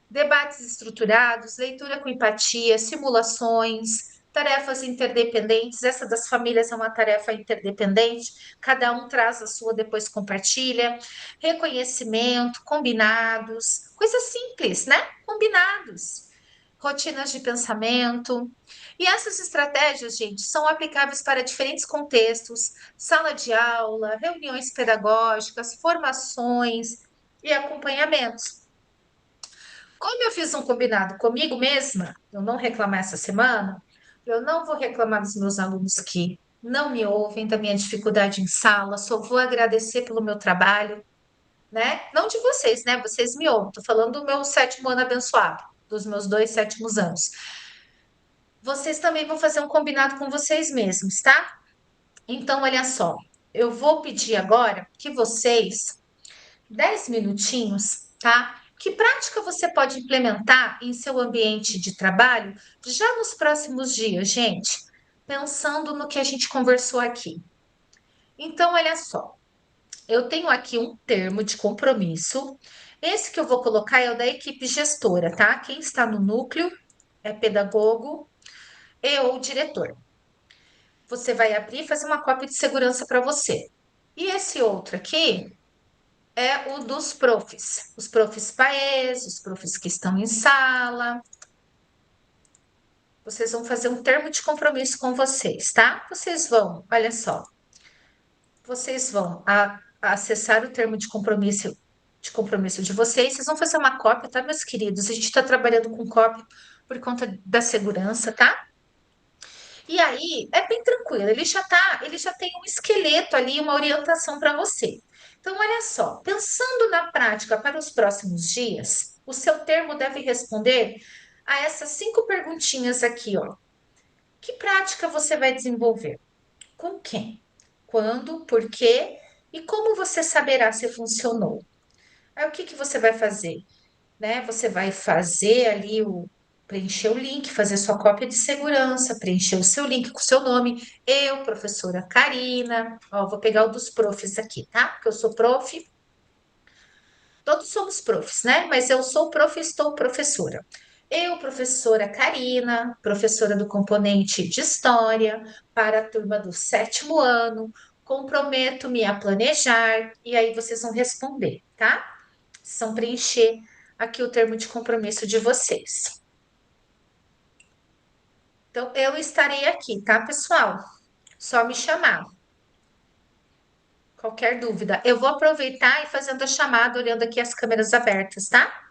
Debates estruturados, leitura com empatia, simulações, tarefas interdependentes. Essa das famílias é uma tarefa interdependente, cada um traz a sua, depois compartilha. Reconhecimento, combinados, coisas simples, né? Combinados. Rotinas de pensamento. E essas estratégias, gente, são aplicáveis para diferentes contextos: sala de aula, reuniões pedagógicas, formações e acompanhamentos. Como eu fiz um combinado comigo mesma, eu não reclamar essa semana, eu não vou reclamar dos meus alunos que não me ouvem, da minha dificuldade em sala, só vou agradecer pelo meu trabalho, né? Não de vocês, né? Vocês me ouvem, tô falando do meu 7º ano abençoado, dos meus 2 7º anos. Vocês também vão fazer um combinado com vocês mesmos, tá? Então, olha só, eu vou pedir agora que vocês 10 minutinhos, tá? Que prática você pode implementar em seu ambiente de trabalho já nos próximos dias, gente? Pensando no que a gente conversou aqui. Então, olha só, eu tenho aqui um termo de compromisso. Esse que eu vou colocar é o da equipe gestora, tá? Quem está no núcleo é pedagogo e ou diretor. Você vai abrir e fazer uma cópia de segurança para você. E esse outro aqui é o dos profs, os profs PAES, os profs que estão em sala. Vocês vão fazer um termo de compromisso com vocês, tá? Vocês vão, olha só, vocês vão acessar o termo de vocês, vocês vão fazer uma cópia, tá, meus queridos? A gente está trabalhando com cópia por conta da segurança, tá? E aí é bem tranquilo, ele já tem um esqueleto ali, uma orientação para você. Então, olha só, pensando na prática para os próximos dias, o seu termo deve responder a essas 5 perguntinhas aqui, ó. Que prática você vai desenvolver? Com quem? Quando? Por quê? E como você saberá se funcionou? Aí o que você vai fazer? Né? Você vai fazer ali preencher o link, fazer sua cópia de segurança, preencher o seu link com o seu nome. Eu, professora Karina, ó, vou pegar o dos profs aqui, tá? Porque eu sou prof. Todos somos profs, né? Mas eu sou prof e estou professora. Eu, professora Karina, professora do componente de História, para a turma do 7º ano, comprometo-me a planejar, e aí vocês vão responder, tá? São preencher aqui o termo de compromisso de vocês. Então, eu estarei aqui, tá, pessoal? Só me chamar. Qualquer dúvida. Eu vou aproveitar e fazendo a chamada, olhando aqui as câmeras abertas, tá?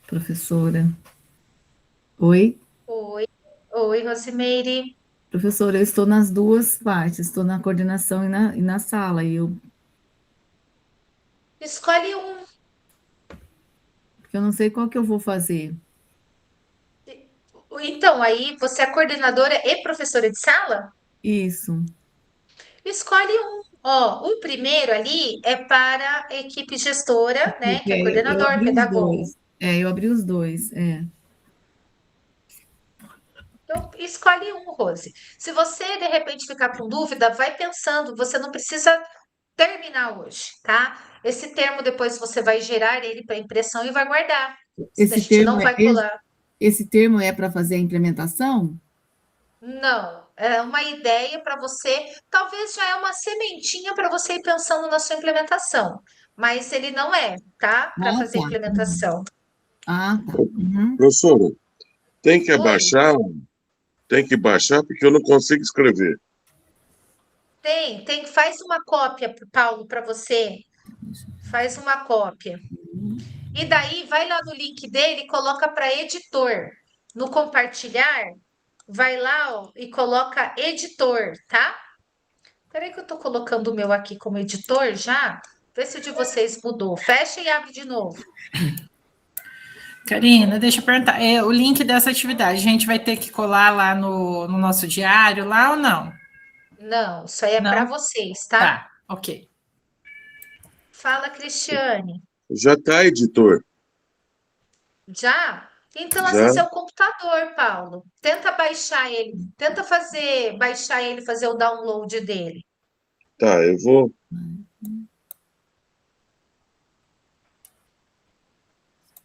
Professora. Oi? Oi, oi, Rosimeire. Professora, eu estou nas duas partes, estou na coordenação e na sala, Escolhe um. porque eu não sei qual que eu vou fazer. Então, aí você é coordenadora e professora de sala? Isso. Escolhe um. Ó, o primeiro ali é para a equipe gestora, né? Que é Eu coordenador, abri os pedagogo. dois. Eu abri os dois, Então, escolhe um, Rose. Se você, de repente, ficar com dúvida, vai pensando. Você não precisa terminar hoje, tá? Esse termo depois você vai gerar ele para impressão e vai guardar. A gente não vai colar. Esse termo é para fazer a implementação? Não, é uma ideia para você, talvez já é uma sementinha para você ir pensando na sua implementação, mas ele não é, tá? Para fazer a implementação. Ah, tá. Uhum. Professora, tem que Oi. baixar porque eu não consigo escrever. Faz uma cópia, Paulo, para você. Faz uma cópia. E daí vai lá no link dele e coloca para editor. No compartilhar, vai lá, ó, e coloca editor, tá? Peraí que eu tô colocando o meu aqui como editor já. Vê se o de vocês mudou. Fecha e abre de novo. Karina, deixa eu perguntar. O link dessa atividade, a gente vai ter que colar lá no nosso diário, lá ou não? Não, isso aí é Não? para vocês, tá? Tá, ok. Fala, Cristiane. Já está, editor. Já? Então, Já. acesse seu computador, Paulo. Tenta baixar ele. Tenta baixar ele, fazer o download dele. Tá, eu vou.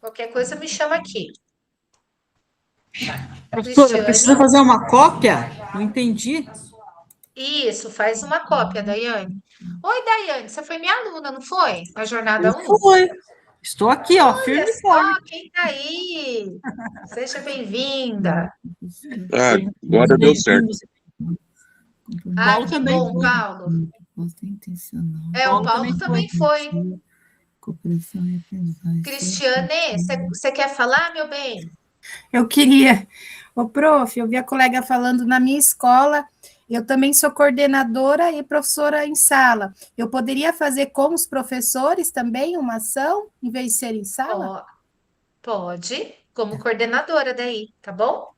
Qualquer coisa me chama aqui. Professora, precisa fazer uma cópia? Não entendi. Isso, faz uma cópia, Daiane. Oi, Daiane, você foi minha aluna, não foi? Na jornada 1? Estou aqui, ó, Olha firme e só forte. quem está aí. Seja bem-vinda. Ah, agora deu certo. Ah, Paulo que também bom, foi. Paulo. Proposta intencional. O Paulo Paulo também foi. também foi. Cooperação e aprendizagem. Cristiane, você quer falar, meu bem? Eu queria. Ô, prof, eu vi a colega falando na minha escola, eu também sou coordenadora e professora em sala. Eu poderia fazer com os professores também uma ação, em vez de ser em sala? Ó, pode, como coordenadora daí, tá bom?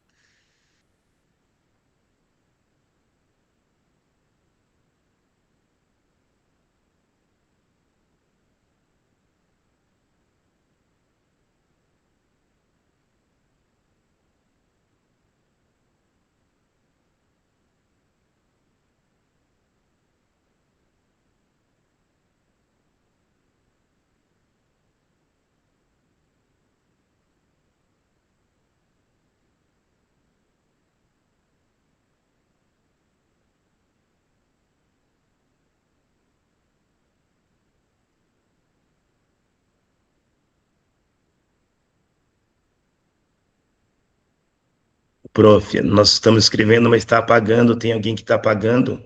Prof, nós estamos escrevendo, mas está apagando. Tem alguém que está apagando?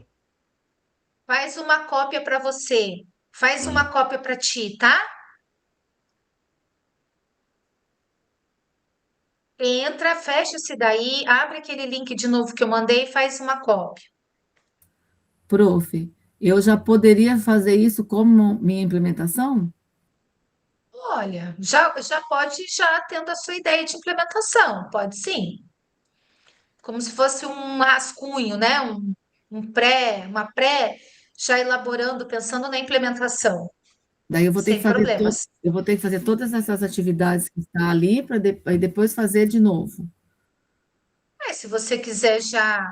Faz uma cópia para você. Faz uma cópia para ti, tá? Entra, fecha esse daí, abre aquele link de novo que eu mandei e faz uma cópia. Prof, eu já poderia fazer isso como minha implementação? Olha, já pode já tendo a sua ideia de implementação, pode sim. Como se fosse um rascunho, né? Uma pré, já elaborando, pensando na implementação, Daí eu vou ter que sem fazer problemas. eu vou ter que fazer todas essas atividades que estão ali para depois fazer de novo. Mas se você quiser já.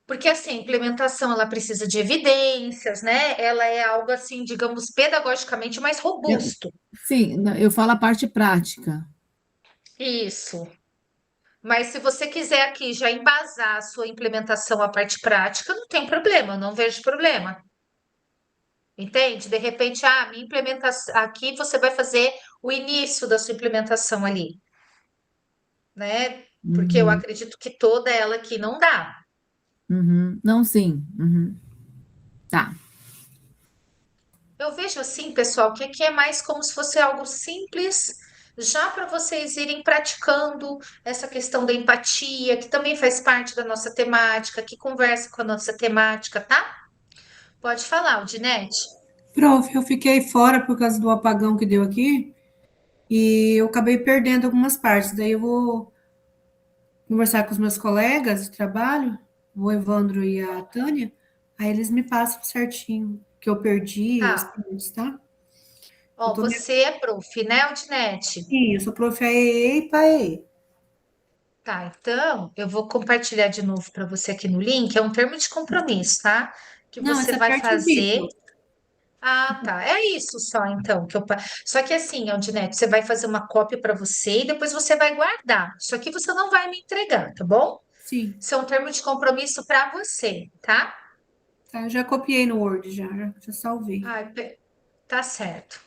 Porque assim, a implementação ela precisa de evidências, né? Ela é algo assim, digamos, pedagogicamente mais robusto. Sim, eu falo a parte prática. Isso. Mas se você quiser aqui já embasar a sua implementação, a parte prática, não tem problema, eu não vejo problema. Entende? De repente, minha implementação aqui você vai fazer o início da sua implementação ali, né? Porque eu Uhum, acredito que toda ela aqui não dá. uhum. Não, sim. Uhum. Tá. Eu vejo assim, pessoal, que aqui é mais como se fosse algo simples, já para vocês irem praticando essa questão da empatia, que também faz parte da nossa temática, que conversa com a nossa temática, tá? Pode falar, Odinete. Prof, eu fiquei fora por causa do apagão que deu aqui e eu acabei perdendo algumas partes. Daí eu vou conversar com os meus colegas de trabalho, o Evandro e a Tânia, aí eles me passam certinho o que eu perdi, as Tá. partes, tá? Eu Ó, tô você é prof, né, Odinete? Sim, eu sou prof. AEE e PAEE. Tá, então eu vou compartilhar de novo para você aqui no link. É um termo de compromisso, tá? Que Não, você essa vai parte eu vi, fazer. prof. Ah, tá. É isso só, então. Só que assim, Aldinete, você vai fazer uma cópia para você e depois você vai guardar. Isso aqui você não vai me entregar, tá bom? Sim, Isso é um termo de compromisso para você, tá? tá, eu já copiei no Word, já salvei. Tá certo.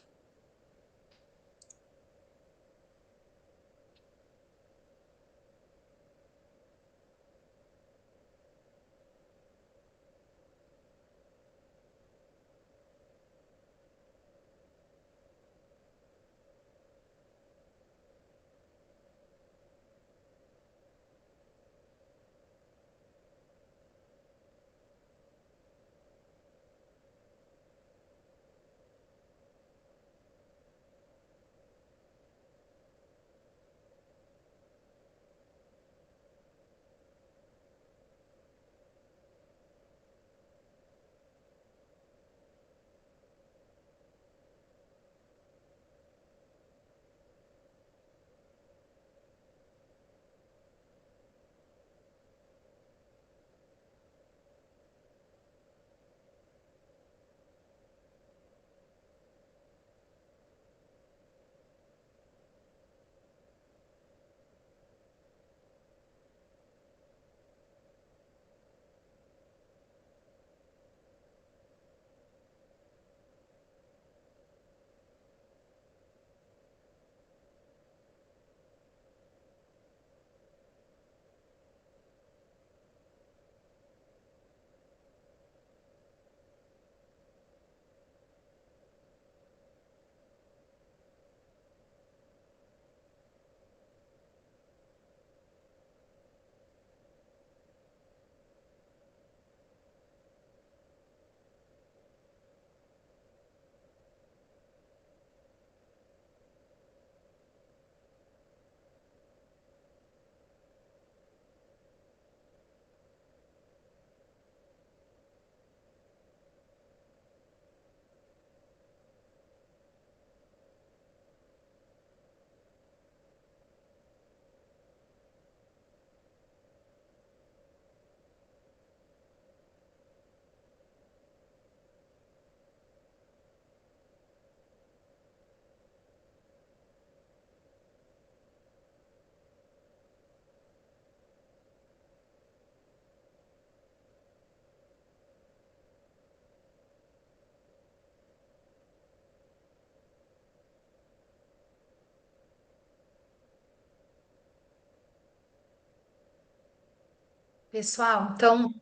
Pessoal, então,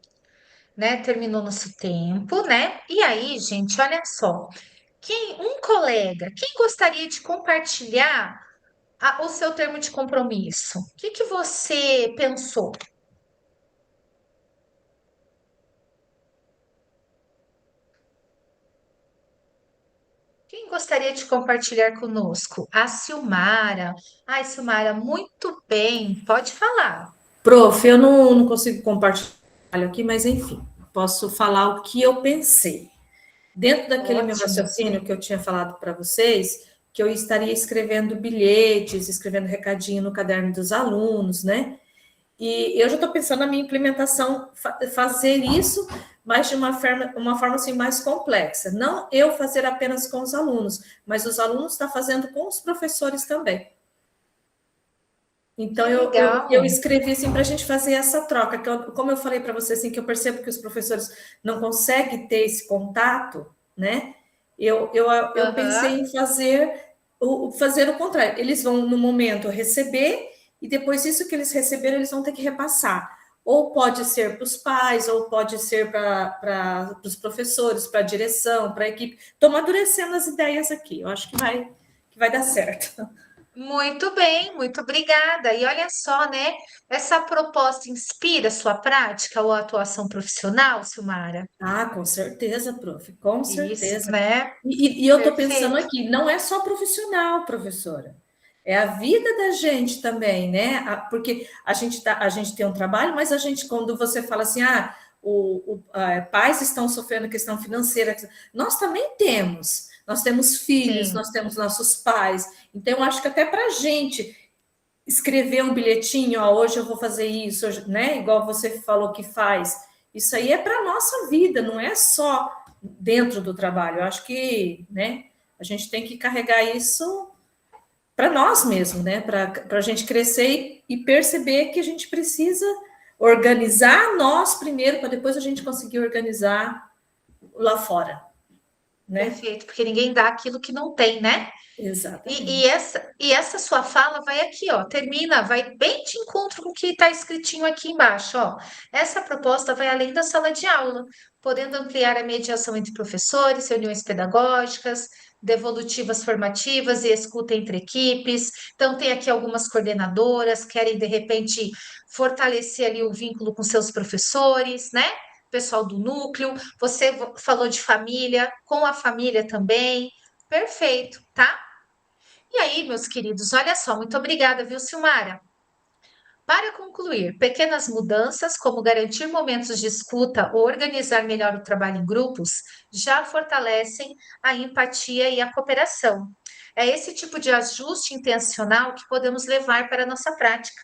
né, terminou nosso tempo, né? E aí, gente, olha só. Um colega, quem gostaria de compartilhar o seu termo de compromisso? O que que você pensou? Quem gostaria de compartilhar conosco? A Silmara. Ai, Silmara, muito bem, pode falar. Prof, eu não consigo compartilhar aqui, mas enfim, posso falar o que eu pensei. Dentro daquele meu Ótimo. raciocínio que eu tinha falado para vocês, que eu estaria escrevendo bilhetes, escrevendo recadinho no caderno dos alunos, né? E eu já estou pensando na minha implementação, fazer isso, mas de uma forma assim, mais complexa. Não eu fazer apenas com os alunos, mas os alunos estão fazendo com os professores também. Então, eu escrevi assim para a gente fazer essa troca, como eu falei para você, assim, que eu percebo que os professores não conseguem ter esse contato, né? Eu pensei em fazer o contrário. Eles vão, no momento, receber, e depois isso que eles receberam, eles vão ter que repassar. Ou pode ser para os pais, ou pode ser para os professores, para a direção, para a equipe. Estou amadurecendo as ideias aqui, eu acho que vai dar certo. Muito bem, muito obrigada. E olha só, né? Essa proposta inspira a sua prática ou atuação profissional, Silmara? Ah, com certeza, prof, com Isso, certeza. né? E eu estou pensando Perfeito. aqui, não é só profissional, professora, é a vida da gente também, né? Porque a gente tem um trabalho, mas a gente, quando você fala assim, pais estão sofrendo questão financeira, nós também temos. Nós temos filhos, Sim. nós temos nossos pais. Então, eu acho que até para a gente escrever um bilhetinho, ó, hoje eu vou fazer isso, né? Igual você falou que faz. Isso aí é para a nossa vida, não é só dentro do trabalho. Eu acho que, né, a gente tem que carregar isso para nós mesmos, né? Para a gente crescer e perceber que a gente precisa organizar nós primeiro, para depois a gente conseguir organizar lá fora, né? Perfeito, porque ninguém dá aquilo que não tem, né? Exatamente. E essa sua fala vai aqui, ó, termina, vai bem de encontro com o que está escritinho aqui embaixo, ó. Essa proposta vai além da sala de aula, podendo ampliar a mediação entre professores, reuniões pedagógicas, devolutivas formativas e escuta entre equipes. Então, tem aqui algumas coordenadoras, querem, de repente, fortalecer ali o vínculo com seus professores, né? Pessoal do núcleo, você falou de família, com a família também. Perfeito, tá? E aí, meus queridos, olha só, muito obrigada, viu, Silmara? Para concluir, pequenas mudanças, como garantir momentos de escuta ou organizar melhor o trabalho em grupos, já fortalecem a empatia e a cooperação. É esse tipo de ajuste intencional que podemos levar para a nossa prática.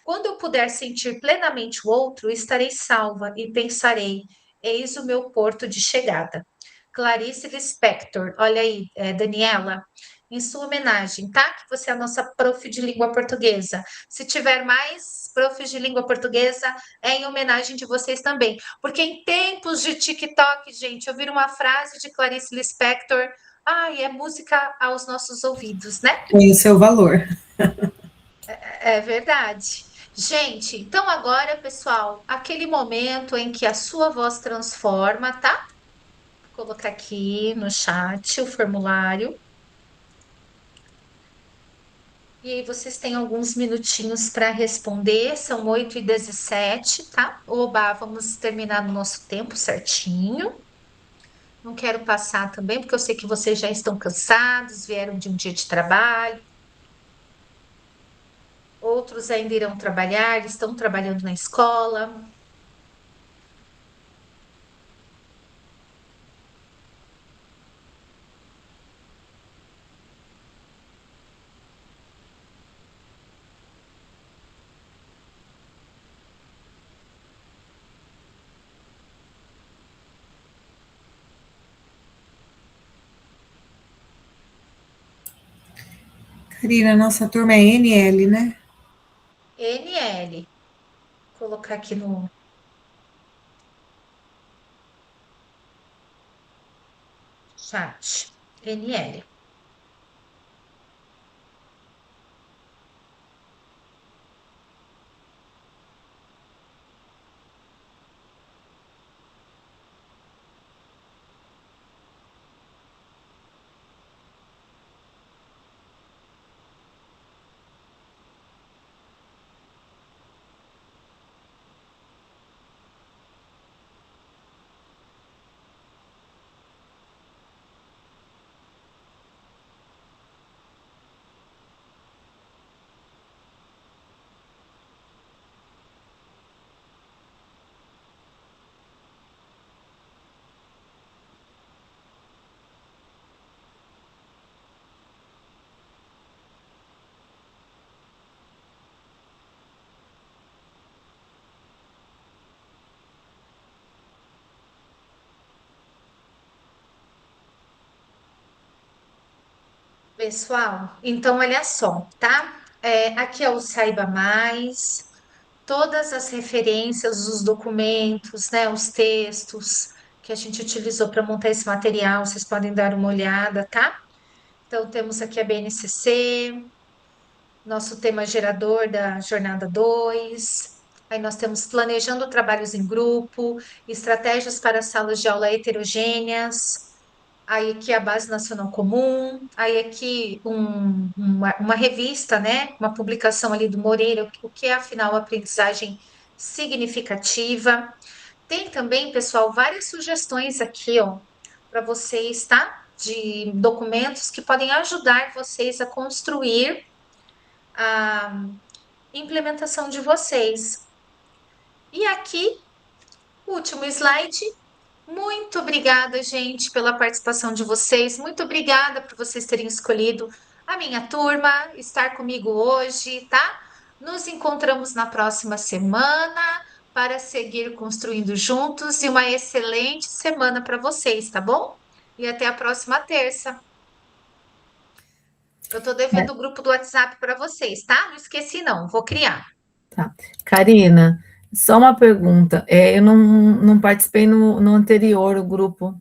Quando eu puder sentir plenamente o outro, estarei salva e pensarei: eis o meu porto de chegada. Clarice Lispector, olha aí, Daniela, em sua homenagem, tá? Que você é a nossa prof de língua portuguesa. Se tiver mais profs de língua portuguesa, é em homenagem de vocês também. Porque em tempos de TikTok, gente, ouvir uma frase de Clarice Lispector, ai, é música aos nossos ouvidos, né? Tem o seu valor. É verdade. Gente, então agora, pessoal, aquele momento em que a sua voz transforma, tá? Vou colocar aqui no chat o formulário. E aí vocês têm alguns minutinhos para responder, são 8h17, tá? Oba, vamos terminar no nosso tempo certinho. Não quero passar também, porque eu sei que vocês já estão cansados, vieram de um dia de trabalho. Outros ainda irão trabalhar, estão trabalhando na escola. Karina, nossa turma é NL, né? NL. Vou colocar aqui no chat. NL. Pessoal, então olha só, tá? Aqui é o Saiba Mais, todas as referências, os documentos, né, os textos que a gente utilizou para montar esse material, vocês podem dar uma olhada, tá? Então, temos aqui a BNCC, nosso tema gerador da jornada 2. Aí nós temos planejando trabalhos em grupo, estratégias para salas de aula heterogêneas. Aí aqui a Base Nacional Comum. Aí aqui uma revista, né? Uma publicação ali do Moreira, o que é afinal aprendizagem significativa. Tem também, pessoal, várias sugestões aqui, ó, para vocês, tá? De documentos que podem ajudar vocês a construir a implementação de vocês. E aqui, último slide. Muito obrigada, gente, pela participação de vocês. Muito obrigada por vocês terem escolhido a minha turma, estar comigo hoje, tá? Nos encontramos na próxima semana para seguir construindo juntos e uma excelente semana para vocês, tá bom? E até a próxima terça. Eu estou devendo o grupo do WhatsApp para vocês, tá? Não esqueci, não. Vou criar. Tá. Karina, só uma pergunta. Eu não participei no anterior, o grupo.